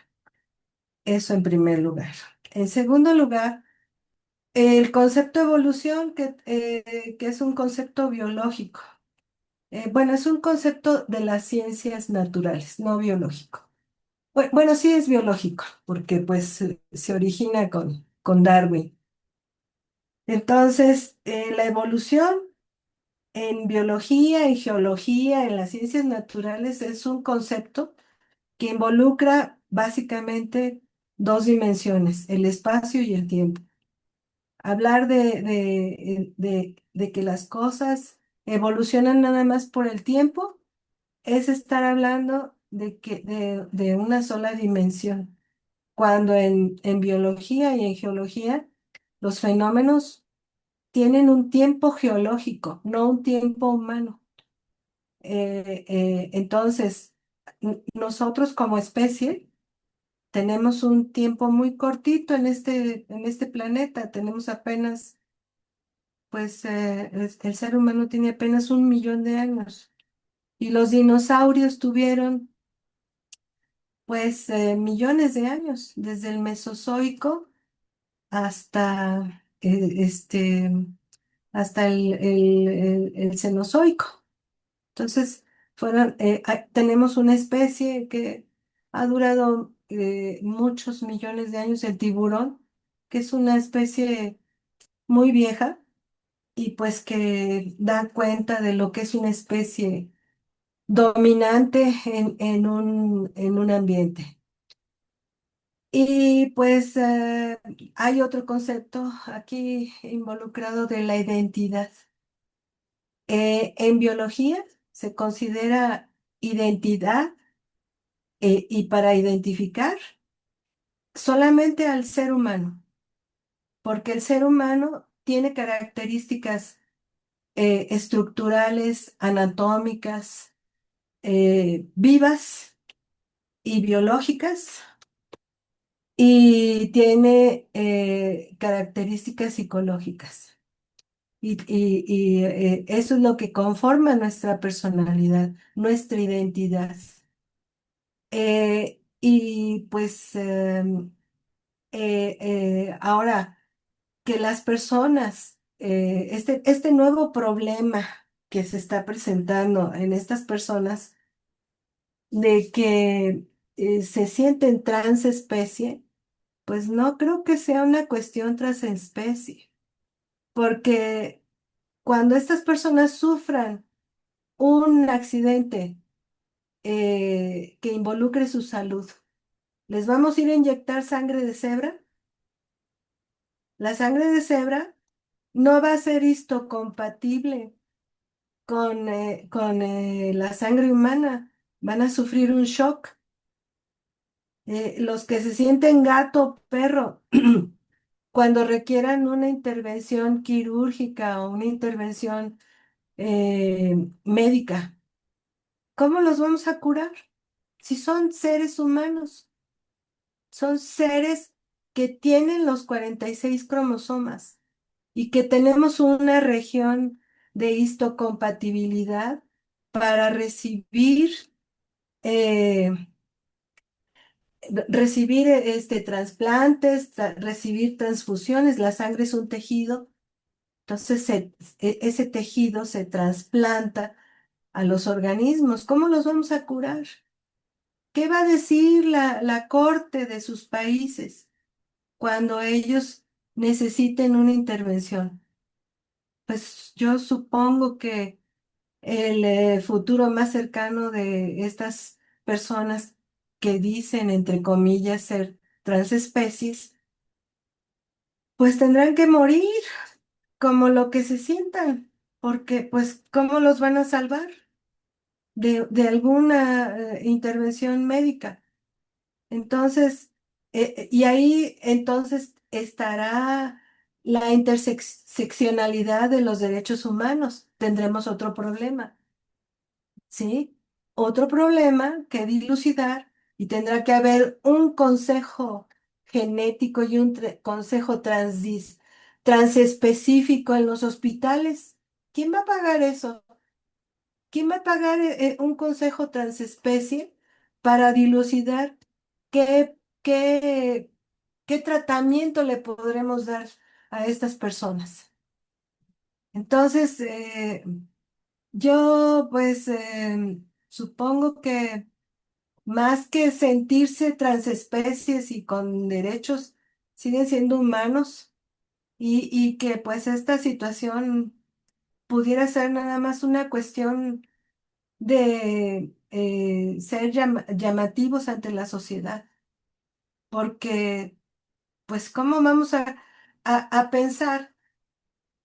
Eso en primer lugar. En segundo lugar, el concepto de evolución, que es un concepto biológico. Bueno, es un concepto de las ciencias naturales, no biológico. Bueno, sí es biológico, porque pues se origina con Darwin. Entonces, la evolución en biología, en geología, en las ciencias naturales es un concepto que involucra básicamente dos dimensiones, el espacio y el tiempo. Hablar de que las cosas evolucionan nada más por el tiempo es estar hablando de una sola dimensión, cuando en biología y en geología los fenómenos tienen un tiempo geológico, no un tiempo humano. Entonces, nosotros como especie tenemos un tiempo muy cortito en este planeta. Tenemos apenas, pues, el ser humano tiene apenas 1 millón de años. Y los dinosaurios tuvieron, pues, millones de años, desde el Mesozoico hasta, hasta el Cenozoico. Entonces, tenemos una especie que ha durado muchos millones de años, el tiburón, que es una especie muy vieja y pues que da cuenta de lo que es una especie dominante en un ambiente. Y pues hay otro concepto aquí involucrado de la identidad. En biología se considera identidad y para identificar solamente al ser humano, porque el ser humano tiene características estructurales, anatómicas, vivas y biológicas, y tiene características psicológicas. Eso es lo que conforma nuestra personalidad, nuestra identidad. Y pues ahora que las personas, este nuevo problema que se está presentando en estas personas de que se sienten transespecie, pues no creo que sea una cuestión transespecie, porque cuando estas personas sufran un accidente que involucre su salud, ¿les vamos a ir a inyectar sangre de cebra? La sangre de cebra no va a ser histocompatible con la sangre humana. Van a sufrir un shock. Los que se sienten gato, perro, cuando requieran una intervención quirúrgica o una intervención médica, ¿cómo los vamos a curar? Si son seres humanos, son seres que tienen los 46 cromosomas y que tenemos una región de histocompatibilidad para eh, recibir trasplantes, recibir transfusiones. La sangre es un tejido, entonces ese tejido se trasplanta a los organismos. ¿Cómo los vamos a curar? ¿Qué va a decir la corte de sus países cuando ellos necesiten una intervención? Pues yo supongo que el futuro más cercano de estas personas que dicen, entre comillas, ser transespecies, pues tendrán que morir como lo que se sientan, porque pues ¿cómo los van a salvar de alguna intervención médica? Entonces, y ahí entonces estará la interseccionalidad de los derechos humanos. Tendremos otro problema. ¿Sí? Otro problema que dilucidar y tendrá que haber un consejo genético y un consejo transespecífico en los hospitales. ¿Quién va a pagar eso? ¿Quién va a pagar un consejo transespecie para dilucidar qué, qué tratamiento le podremos dar a estas personas? Entonces, yo pues supongo que más que sentirse transespecies y con derechos, siguen siendo humanos y que pues esta situación pudiera ser nada más una cuestión de ser llamativos ante la sociedad, porque pues ¿cómo vamos a pensar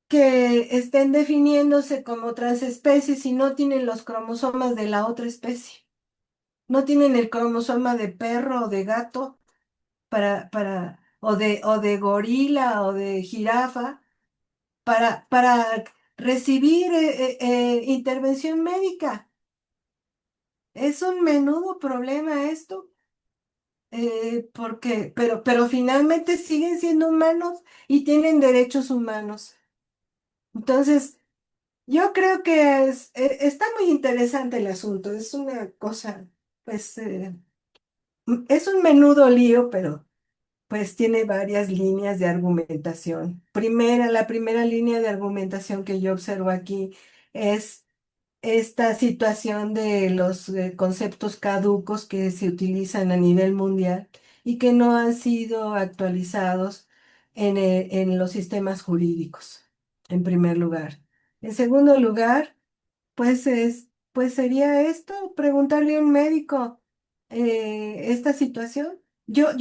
que estén definiéndose como transespecies si no tienen los cromosomas de la otra especie? No tienen el cromosoma de perro o de gato o de gorila o de jirafa para recibir intervención médica. Es un menudo problema esto, pero finalmente siguen siendo humanos y tienen derechos humanos. Entonces, yo creo que está muy interesante el asunto. Es una cosa, pues, es un menudo lío, pero pues tiene varias líneas de argumentación. La primera línea de argumentación que yo observo aquí es esta situación de los conceptos caducos que se utilizan a nivel mundial y que no han sido actualizados en los sistemas jurídicos, en primer lugar. En segundo lugar, pues sería esto, preguntarle a un médico esta situación. Yo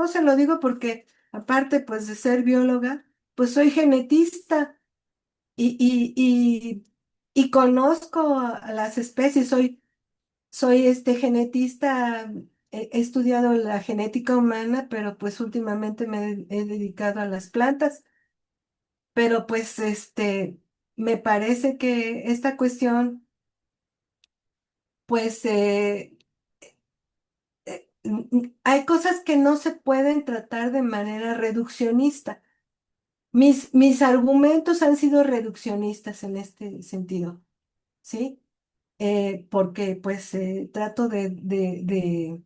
se lo digo porque, aparte pues de ser bióloga, pues soy genetista y, y, y, y conozco a las especies, soy genetista, he estudiado la genética humana, pero pues últimamente he dedicado a las plantas, pero pues me parece que esta cuestión, pues hay cosas que no se pueden tratar de manera reduccionista. Mis argumentos han sido reduccionistas en este sentido, ¿sí? Porque pues trato de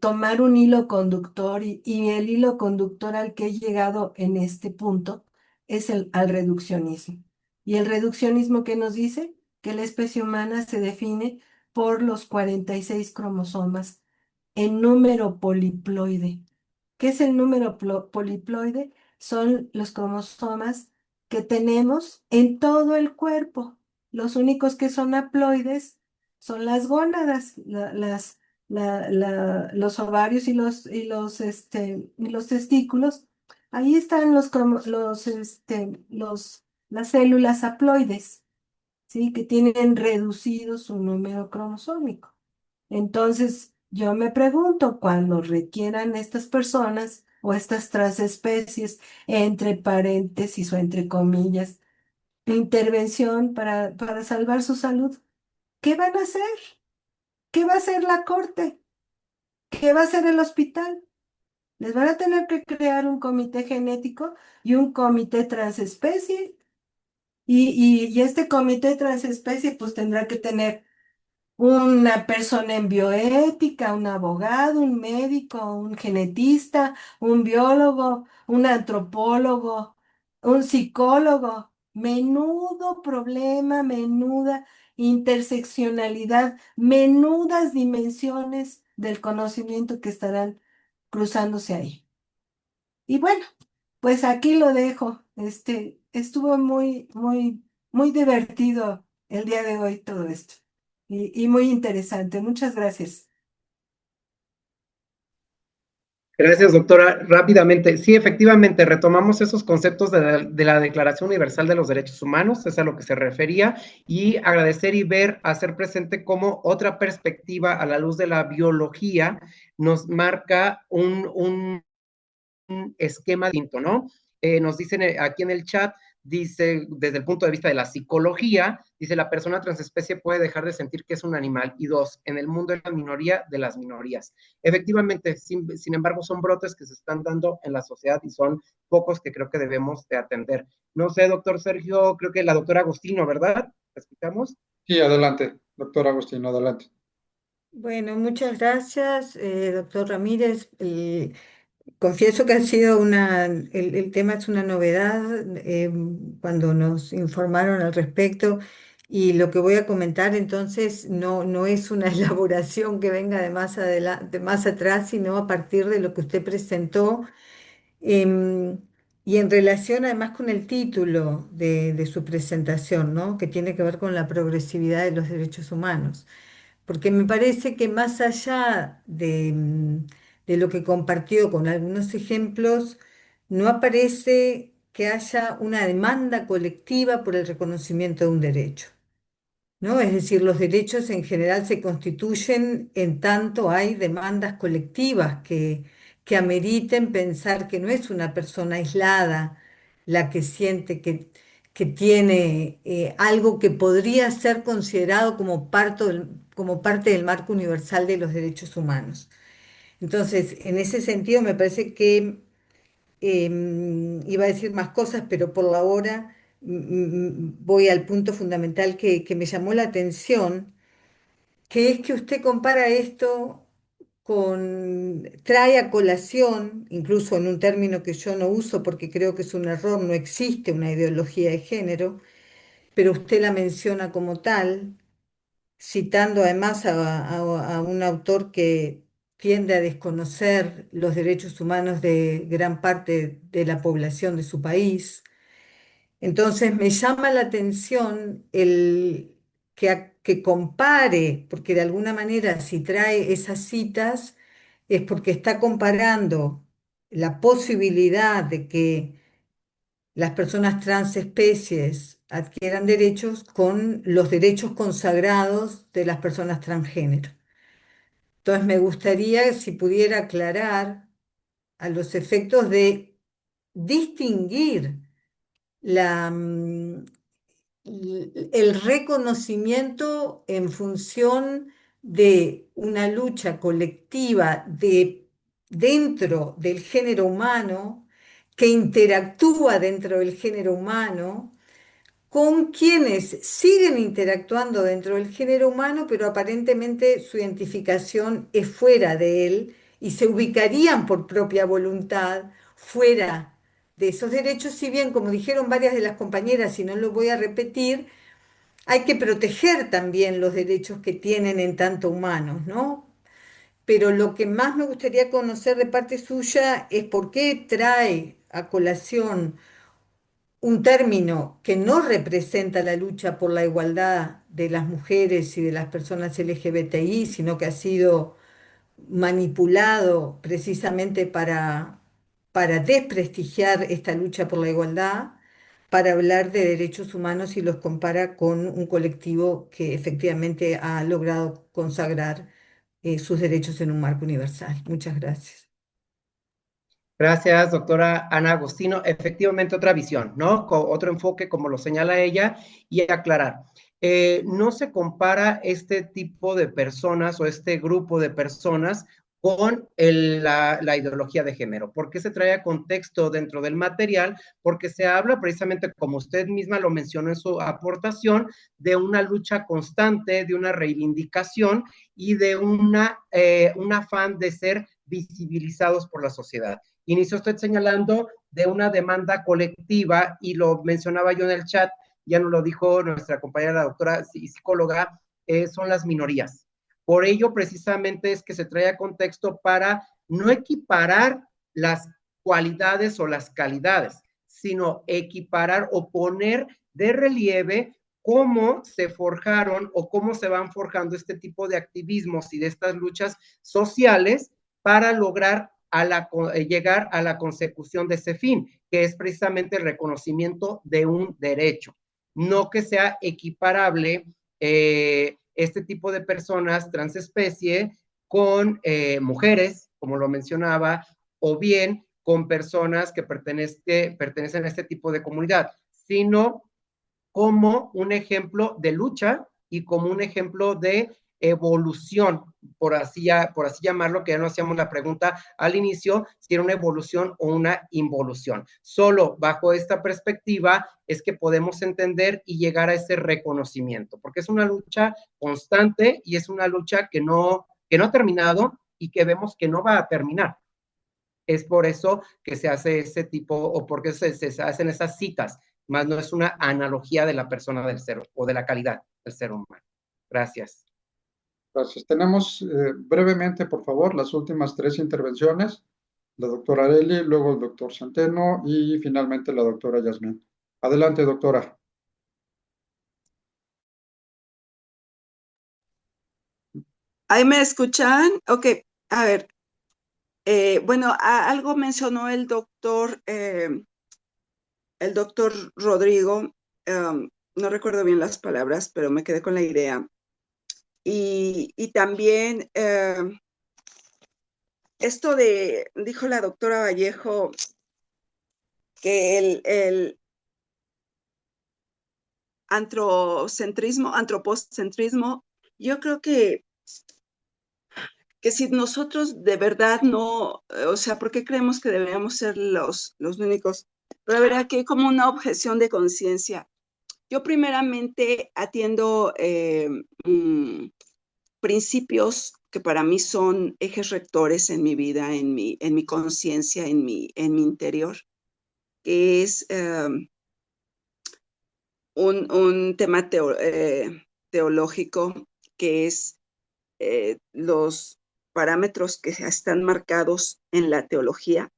tomar un hilo conductor y el hilo conductor al que he llegado en este punto es al reduccionismo. Y el reduccionismo que nos dice que la especie humana se define por los 46 cromosomas en número poliploide. ¿Qué es el número poliploide? Son los cromosomas que tenemos en todo el cuerpo. Los únicos que son haploides son las gónadas, los ovarios y los testículos. Ahí están las células haploides, ¿sí? Que tienen reducido su número cromosómico. Entonces, yo me pregunto, cuando requieran estas personas o estas transespecies, entre paréntesis o entre comillas, intervención para salvar su salud, ¿qué van a hacer? ¿Qué va a hacer la corte? ¿Qué va a hacer el hospital? Les van a tener que crear un comité genético y un comité transespecie. Y este comité transespecie pues tendrá que tener una persona en bioética, un abogado, un médico, un genetista, un biólogo, un antropólogo, un psicólogo. Menudo problema, menuda interseccionalidad, menudas dimensiones del conocimiento que estarán cruzándose ahí. Y bueno, pues aquí lo dejo. Estuvo muy, muy, muy divertido el día de hoy todo esto y muy interesante. Muchas gracias. Gracias, doctora. Rápidamente, sí, efectivamente, retomamos esos conceptos de la Declaración Universal de los Derechos Humanos, es a lo que se refería, y agradecer y ver, hacer presente cómo otra perspectiva a la luz de la biología nos marca un esquema distinto, ¿no? Nos dicen aquí en el chat, dice, desde el punto de vista de la psicología, dice, la persona transespecie puede dejar de sentir que es un animal. Y dos, en el mundo es la minoría de las minorías. Efectivamente, sin embargo, son brotes que se están dando en la sociedad y son pocos que creo que debemos de atender. No sé, doctor Sergio, creo que la doctora Agustino, ¿verdad? ¿Escuchamos? Sí, adelante, doctor Agustino, adelante. Bueno, muchas gracias, doctor Ramírez. Confieso que ha sido el tema es una novedad cuando nos informaron al respecto y lo que voy a comentar entonces no es una elaboración que venga de más adelante, más atrás, sino a partir de lo que usted presentó. Em, y en relación además con el título de su presentación, ¿no? Que tiene que ver con la progresividad de los derechos humanos. Porque me parece que más allá de lo que compartió con algunos ejemplos, no aparece que haya una demanda colectiva por el reconocimiento de un derecho. ¿No? Es decir, los derechos en general se constituyen en tanto hay demandas colectivas que ameriten pensar que no es una persona aislada la que siente que tiene algo que podría ser considerado como parte del marco universal de los derechos humanos. Entonces, en ese sentido, me parece que iba a decir más cosas, pero por la hora voy al punto fundamental que me llamó la atención, que es que usted compara esto trae a colación, incluso en un término que yo no uso porque creo que es un error, no existe una ideología de género, pero usted la menciona como tal, citando además a un autor que tiende a desconocer los derechos humanos de gran parte de la población de su país. Entonces me llama la atención que compare, porque de alguna manera si trae esas citas es porque está comparando la posibilidad de que las personas transespecies adquieran derechos con los derechos consagrados de las personas transgénero. Entonces me gustaría si pudiera aclarar a los efectos de distinguir la, el reconocimiento en función de una lucha colectiva dentro del género humano, que interactúa dentro del género humano, con quienes siguen interactuando dentro del género humano, pero aparentemente su identificación es fuera de él y se ubicarían por propia voluntad fuera de esos derechos, si bien, como dijeron varias de las compañeras, y no lo voy a repetir, hay que proteger también los derechos que tienen en tanto humanos, ¿no? Pero lo que más me gustaría conocer de parte suya es por qué trae a colación un término que no representa la lucha por la igualdad de las mujeres y de las personas LGBTI, sino que ha sido manipulado precisamente para desprestigiar esta lucha por la igualdad, para hablar de derechos humanos y los compara con un colectivo que efectivamente ha logrado consagrar sus derechos en un marco universal. Muchas gracias. Gracias, doctora Ana Agostino. Efectivamente, otra visión, ¿no? Otro enfoque, como lo señala ella, y aclarar. No se compara este tipo de personas o este grupo de personas con la ideología de género. ¿Por qué se trae a contexto dentro del material? Porque se habla precisamente, como usted misma lo mencionó en su aportación, de una lucha constante, de una reivindicación y de un afán de ser visibilizados por la sociedad. Inició usted señalando de una demanda colectiva y lo mencionaba yo en el chat, ya nos lo dijo nuestra compañera la doctora psicóloga, son las minorías. Por ello, precisamente, es que se trae a contexto para no equiparar las cualidades o las calidades, sino equiparar o poner de relieve cómo se forjaron o cómo se van forjando este tipo de activismos y de estas luchas sociales para lograr llegar a la consecución de ese fin, que es precisamente el reconocimiento de un derecho. No que sea equiparable este tipo de personas transespecie con mujeres, como lo mencionaba, o bien con personas que pertenecen a este tipo de comunidad, sino como un ejemplo de lucha y como un ejemplo de evolución, por así llamarlo, que ya nos hacíamos la pregunta al inicio, si era una evolución o una involución. Solo bajo esta perspectiva es que podemos entender y llegar a ese reconocimiento, porque es una lucha constante y es una lucha que no ha terminado y que vemos que no va a terminar. Es por eso que se hace ese tipo, o porque se hacen esas citas, más no es una analogía de la persona del ser o de la calidad del ser humano. Gracias. Gracias. Tenemos brevemente, por favor, las últimas 3 intervenciones. La doctora Areli, luego el doctor Centeno y finalmente la doctora Yasmín. Adelante, doctora. ¿Ahí me escuchan? Ok, a ver. Bueno, algo mencionó el doctor Rodrigo, no recuerdo bien las palabras, pero me quedé con la idea. Y también esto dijo la doctora Vallejo, que antropocentrismo, yo creo que si nosotros de verdad no, o sea, ¿por qué creemos que deberíamos ser los únicos? Pero verá que hay como una objeción de conciencia. Yo primeramente atiendo principios que para mí son ejes rectores en mi vida, en mi conciencia, en mi interior, que es un tema teológico, que es los parámetros que están marcados en la teología,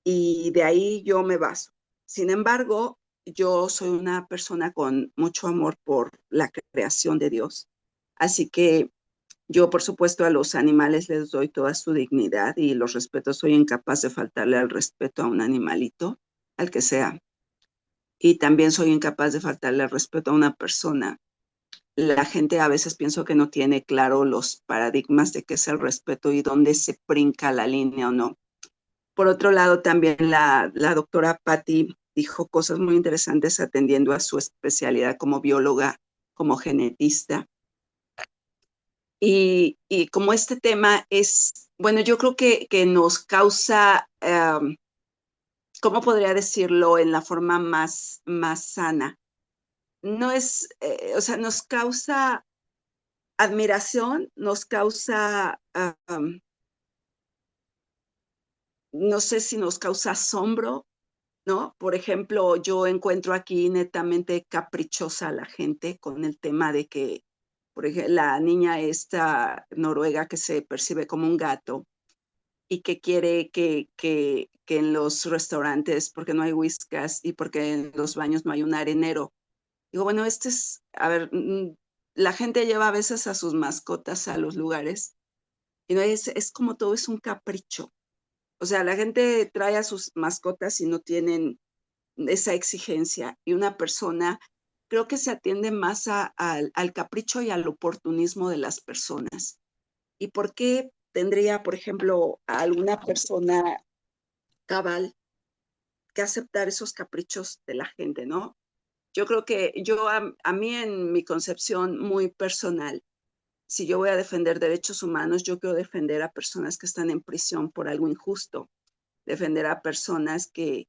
y de ahí yo me baso. Sin embargo, yo soy una persona con mucho amor por la creación de Dios, así que yo, por supuesto, a los animales les doy toda su dignidad y los respeto. Soy incapaz de faltarle al respeto a un animalito, al que sea. Y también soy incapaz de faltarle al respeto a una persona. La gente a veces pienso que no tiene claro los paradigmas de qué es el respeto y dónde se brinca la línea o no. Por otro lado, también la doctora Patti dijo cosas muy interesantes atendiendo a su especialidad como bióloga, como genetista. Y como este tema es, bueno, yo creo que nos causa, ¿cómo podría decirlo en la forma más sana? No es, o sea, nos causa admiración, nos causa, no sé si nos causa asombro, ¿no? Por ejemplo, yo encuentro aquí netamente caprichosa a la gente con el tema de que, por ejemplo, la niña esta noruega que se percibe como un gato y que quiere que en los restaurantes, porque no hay whiskas y porque en los baños no hay un arenero. Digo, bueno, este es, a ver, la gente lleva a veces a sus mascotas a los lugares y no es como todo es un capricho. O sea, la gente trae a sus mascotas y no tienen esa exigencia, y una persona creo que se atiende más al capricho y al oportunismo de las personas. ¿Y por qué tendría, por ejemplo, a alguna persona cabal que aceptar esos caprichos de la gente, ¿no? Yo creo que a mí en mi concepción muy personal, si yo voy a defender derechos humanos, yo quiero defender a personas que están en prisión por algo injusto, defender a personas que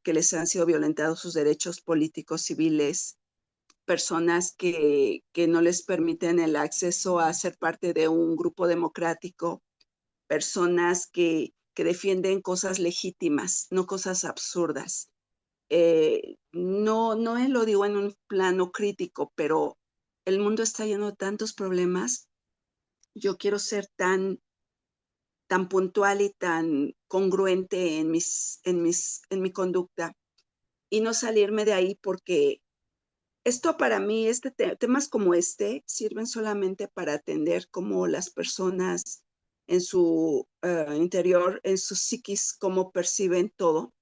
les han sido violentados sus derechos políticos, civiles, personas que no les permiten el acceso a ser parte de un grupo democrático, personas que defienden cosas legítimas, no cosas absurdas. No lo digo en un plano crítico, pero el mundo está lleno de tantos problemas. Yo quiero ser tan puntual y tan congruente en mi conducta y no salirme de ahí, porque esto para mí, temas como este sirven solamente para atender cómo las personas en su interior, en su psiquis, cómo perciben todo.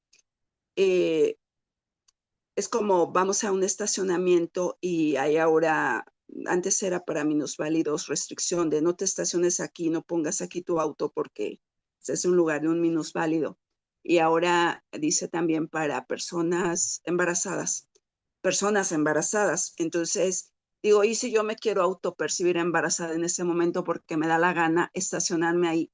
Eh, es como vamos a un estacionamiento y hay ahora, antes era para minusválidos restricción de no te estaciones aquí, no pongas aquí tu auto porque es un lugar de un minusválido. Y ahora dice también para personas embarazadas. Entonces, digo, ¿y si yo me quiero autopercibir embarazada en ese momento porque me da la gana estacionarme ahí?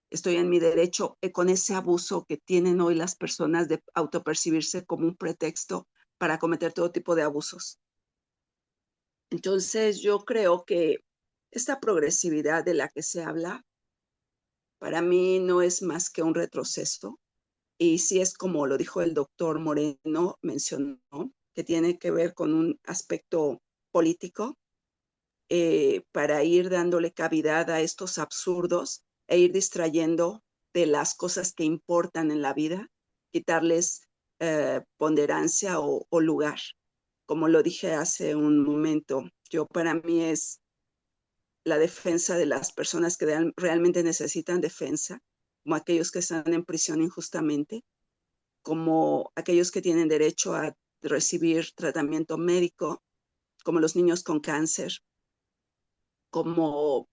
Estoy en mi derecho, con ese abuso que tienen hoy las personas de autopercibirse como un pretexto para cometer todo tipo de abusos. Entonces, yo creo que esta progresividad de la que se habla, para mí no es más que un retroceso. Y sí es como lo dijo el doctor Moreno, mencionó, que tiene que ver con un aspecto político, para ir dándole cavidad a estos absurdos e ir distrayendo de las cosas que importan en la vida, quitarles ponderancia o lugar. Como lo dije hace un momento, para mí es la defensa de las personas que realmente necesitan defensa, como aquellos que están en prisión injustamente, como aquellos que tienen derecho a recibir tratamiento médico, como los niños con cáncer, como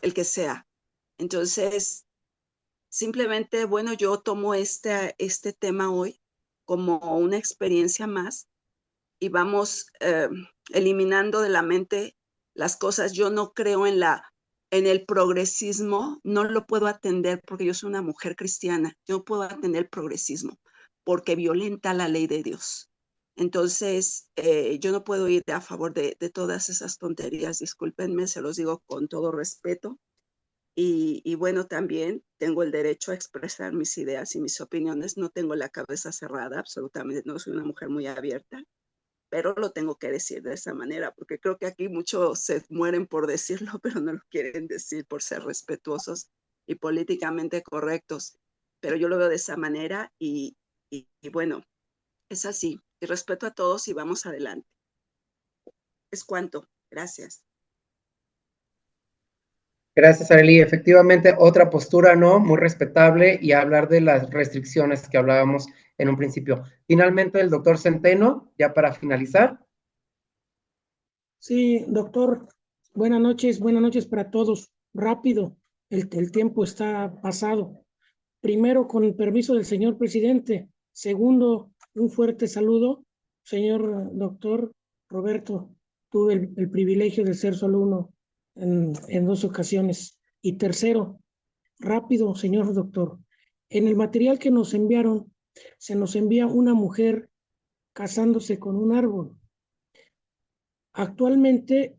el que sea. Entonces, simplemente, bueno, yo tomo este tema hoy como una experiencia más y vamos eliminando de la mente las cosas. Yo no creo en el progresismo, no lo puedo atender porque yo soy una mujer cristiana, yo no puedo atender el progresismo porque violenta la ley de Dios. Entonces, yo no puedo ir a favor de todas esas tonterías, discúlpenme, se los digo con todo respeto. Y bueno, también tengo el derecho a expresar mis ideas y mis opiniones, no tengo la cabeza cerrada, absolutamente no, soy una mujer muy abierta, pero lo tengo que decir de esa manera, porque creo que aquí muchos se mueren por decirlo, pero no lo quieren decir por ser respetuosos y políticamente correctos. Pero yo lo veo de esa manera y bueno, es así. Y respeto a todos y vamos adelante. Es cuanto. Gracias. Gracias, Arely. Efectivamente, otra postura, ¿no? Muy respetable y hablar de las restricciones que hablábamos en un principio. Finalmente, el doctor Centeno, ya para finalizar. Sí, doctor, buenas noches para todos. Rápido, el tiempo está pasado. Primero, con el permiso del señor presidente. Segundo, un fuerte saludo, señor doctor Roberto. Tuve el privilegio de ser su alumno en 2 ocasiones. Y tercero, rápido, señor doctor. En el material que nos enviaron, se nos envía una mujer casándose con un árbol. Actualmente,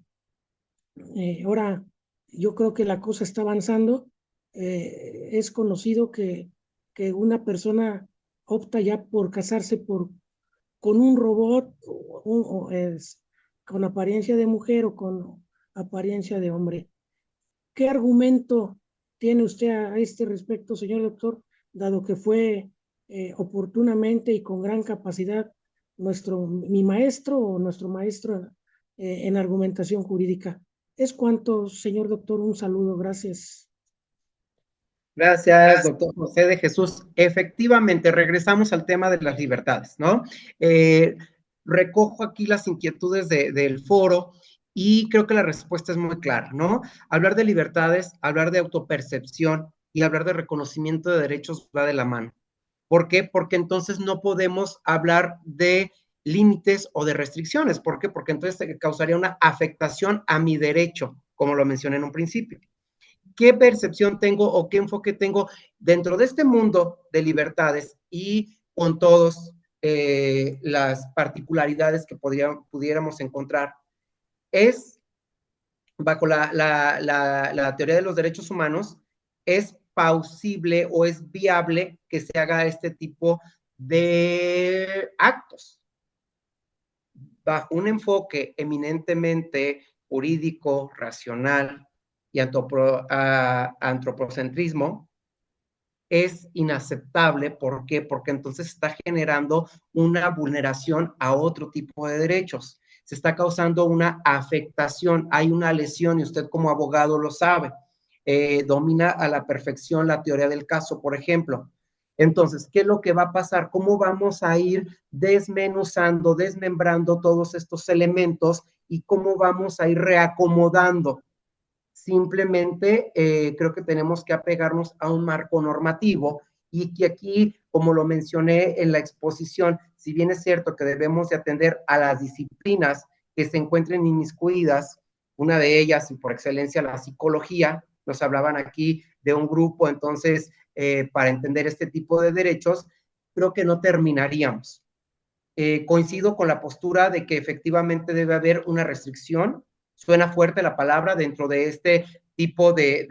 ahora yo creo que la cosa está avanzando. Es conocido que una persona opta ya por casarse con un robot con apariencia de mujer o con apariencia de hombre. ¿Qué argumento tiene usted a este respecto, señor doctor, dado que fue oportunamente y con gran capacidad mi maestro o nuestro maestro en argumentación jurídica? Es cuanto, señor doctor, un saludo, gracias. Gracias, doctor José de Jesús. Efectivamente, regresamos al tema de las libertades, ¿no? Recojo aquí las inquietudes del foro y creo que la respuesta es muy clara, ¿no? Hablar de libertades, hablar de autopercepción y hablar de reconocimiento de derechos va de la mano. ¿Por qué? Porque entonces no podemos hablar de límites o de restricciones. ¿Por qué? Porque entonces causaría una afectación a mi derecho, como lo mencioné en un principio. ¿Qué percepción tengo o qué enfoque tengo dentro de este mundo de libertades y con todas las particularidades que pudiéramos encontrar? Es, bajo la teoría de los derechos humanos, es plausible o es viable que se haga este tipo de actos. Bajo un enfoque eminentemente jurídico, racional, y antropocentrismo, es inaceptable. ¿Por qué? Porque entonces está generando una vulneración a otro tipo de derechos. Se está causando una afectación, hay una lesión y usted como abogado lo sabe. Domina a la perfección la teoría del caso, por ejemplo. Entonces, ¿qué es lo que va a pasar? ¿Cómo vamos a ir desmenuzando, desmembrando todos estos elementos y cómo vamos a ir reacomodando? Simplemente creo que tenemos que apegarnos a un marco normativo y que aquí, como lo mencioné en la exposición, si bien es cierto que debemos de atender a las disciplinas que se encuentren inmiscuidas, una de ellas y por excelencia la psicología, nos hablaban aquí de un grupo, entonces, para entender este tipo de derechos, creo que no terminaríamos. Coincido con la postura de que efectivamente debe haber una restricción. Suena fuerte la palabra dentro de este tipo de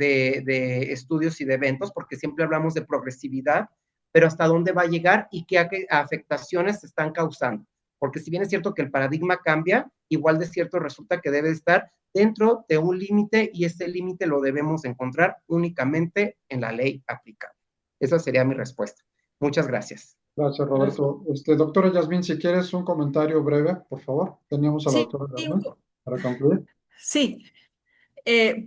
estudios y de eventos, porque siempre hablamos de progresividad, pero hasta dónde va a llegar y qué afectaciones se están causando. Porque si bien es cierto que el paradigma cambia, igual de cierto resulta que debe estar dentro de un límite y ese límite lo debemos encontrar únicamente en la ley aplicable. Esa sería mi respuesta. Muchas gracias. Gracias, Roberto. Doctora Yasmín, si quieres un comentario breve, por favor. Teníamos a la doctora Yasmín para concluir. Sí,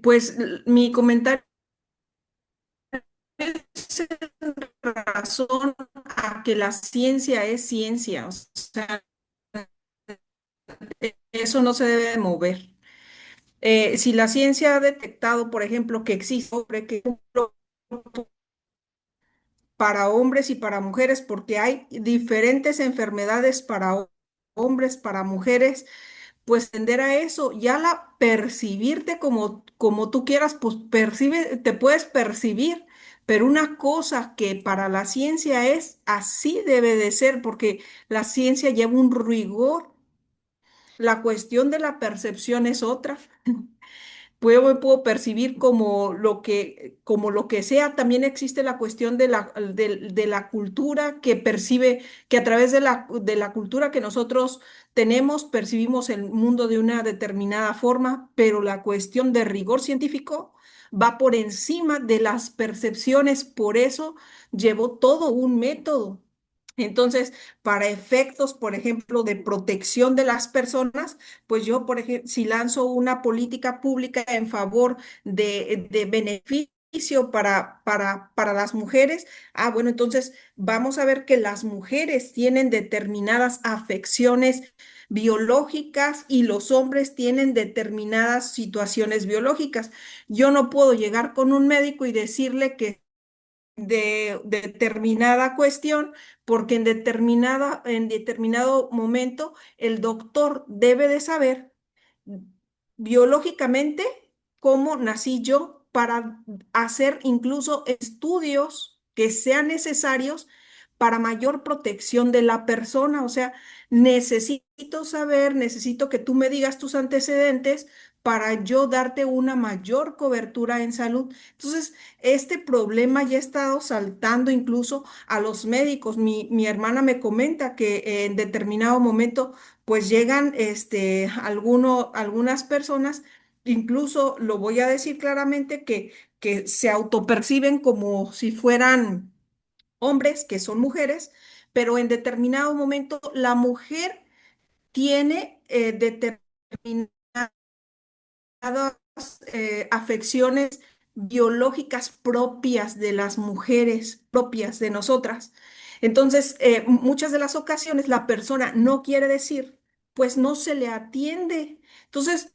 pues mi comentario es en razón a que la ciencia es ciencia, o sea, eso no se debe de mover. Si la ciencia ha detectado, por ejemplo, que existe para hombres y para mujeres, porque hay diferentes enfermedades para hombres, para mujeres, pues tender a eso, ya la percibirte como tú quieras, pues te puedes percibir, pero una cosa que para la ciencia es así debe de ser, porque la ciencia lleva un rigor, la cuestión de la percepción es otra. Me puedo percibir como lo que sea. También existe la cuestión de la cultura que percibe, que a través de la cultura que nosotros tenemos, percibimos el mundo de una determinada forma, pero la cuestión de rigor científico va por encima de las percepciones. Por eso llevó todo un método. Entonces, para efectos, por ejemplo, de protección de las personas, pues yo, por ejemplo, si lanzo una política pública en favor de beneficio para las mujeres, bueno, entonces vamos a ver que las mujeres tienen determinadas afecciones biológicas y los hombres tienen determinadas situaciones biológicas. Yo no puedo llegar con un médico y decirle que de determinada cuestión, porque en determinado momento el doctor debe de saber biológicamente cómo nací yo para hacer incluso estudios que sean necesarios para mayor protección de la persona. O sea, necesito saber, necesito que tú me digas tus antecedentes para yo darte una mayor cobertura en salud. Entonces, este problema ya ha estado saltando incluso a los médicos. Mi hermana me comenta que en determinado momento pues llegan algunas personas, incluso lo voy a decir claramente, que se autoperciben como si fueran hombres, que son mujeres, pero en determinado momento la mujer tiene determinadas afecciones biológicas propias de las mujeres, propias de nosotras. Entonces, muchas de las ocasiones la persona no quiere decir, pues no se le atiende. Entonces,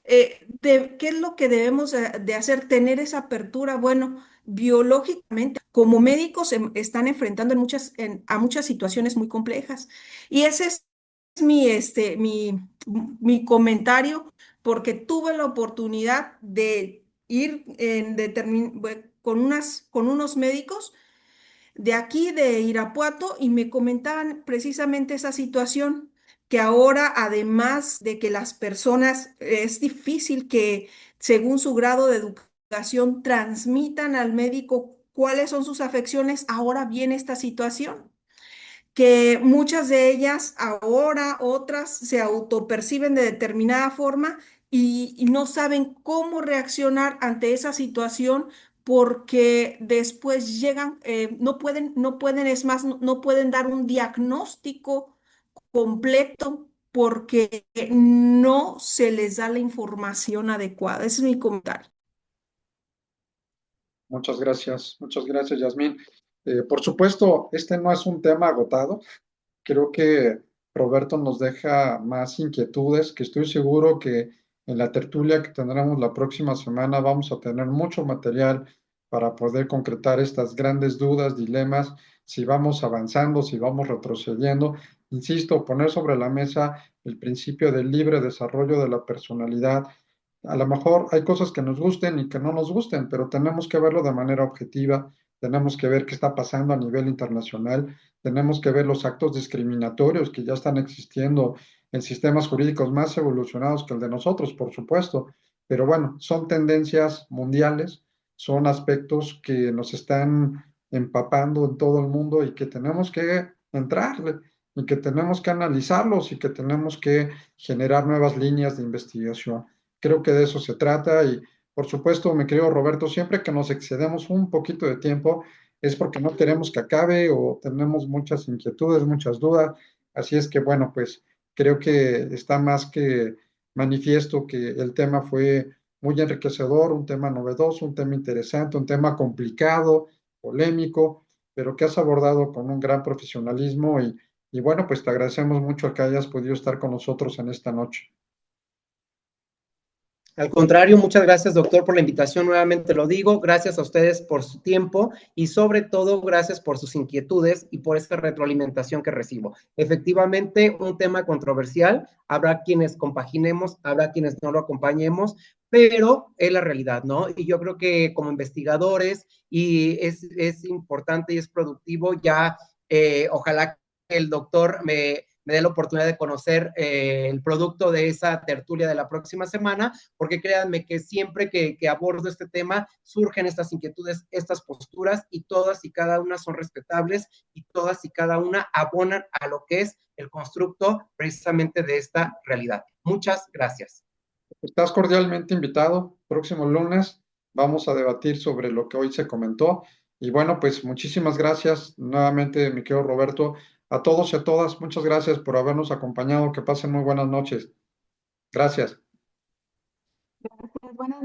¿qué es lo que debemos de hacer? Tener esa apertura. Bueno, biológicamente, como médicos se están enfrentando a muchas situaciones muy complejas. Y ese es mi comentario, porque tuve la oportunidad de ir con unos médicos de aquí, de Irapuato, y me comentaban precisamente esa situación, que ahora, además de que las personas, es difícil que según su grado de educación transmitan al médico cuáles son sus afecciones, ahora viene esta situación que muchas de ellas ahora, otras se autoperciben de determinada forma y no saben cómo reaccionar ante esa situación porque después llegan, no pueden, es más, no pueden dar un diagnóstico completo porque no se les da la información adecuada. Ese es mi comentario. Muchas gracias, Yasmín. Por supuesto, este no es un tema agotado. Creo que Roberto nos deja más inquietudes, que estoy seguro que en la tertulia que tendremos la próxima semana vamos a tener mucho material para poder concretar estas grandes dudas, dilemas, si vamos avanzando, si vamos retrocediendo. Insisto, poner sobre la mesa el principio del libre desarrollo de la personalidad. A lo mejor hay cosas que nos gusten y que no nos gusten, pero tenemos que verlo de manera objetiva, tenemos que ver qué está pasando a nivel internacional, tenemos que ver los actos discriminatorios que ya están existiendo en sistemas jurídicos más evolucionados que el de nosotros, por supuesto, pero bueno, son tendencias mundiales, son aspectos que nos están empapando en todo el mundo y que tenemos que entrarle y que tenemos que analizarlos y que tenemos que generar nuevas líneas de investigación. Creo que de eso se trata y, por supuesto, mi querido Roberto, siempre que nos excedemos un poquito de tiempo es porque no queremos que acabe o tenemos muchas inquietudes, muchas dudas. Así es que, bueno, pues creo que está más que manifiesto que el tema fue muy enriquecedor, un tema novedoso, un tema interesante, un tema complicado, polémico, pero que has abordado con un gran profesionalismo y bueno, pues te agradecemos mucho que hayas podido estar con nosotros en esta noche. Al contrario, muchas gracias, doctor, por la invitación. Nuevamente lo digo, gracias a ustedes por su tiempo y sobre todo gracias por sus inquietudes y por esta retroalimentación que recibo. Efectivamente, un tema controversial, habrá quienes compaginemos, habrá quienes no lo acompañemos, pero es la realidad, ¿no? Y yo creo que como investigadores y es importante y es productivo ya, ojalá que el doctor me dé la oportunidad de conocer el producto de esa tertulia de la próxima semana, porque créanme que siempre que abordo este tema surgen estas inquietudes, estas posturas, y todas y cada una son respetables y todas y cada una abonan a lo que es el constructo precisamente de esta realidad. Muchas gracias. Estás cordialmente invitado. Próximo lunes vamos a debatir sobre lo que hoy se comentó. Y bueno, pues muchísimas gracias nuevamente, mi querido Roberto. A todos y a todas, muchas gracias por habernos acompañado. Que pasen muy buenas noches. Gracias. Gracias, buenas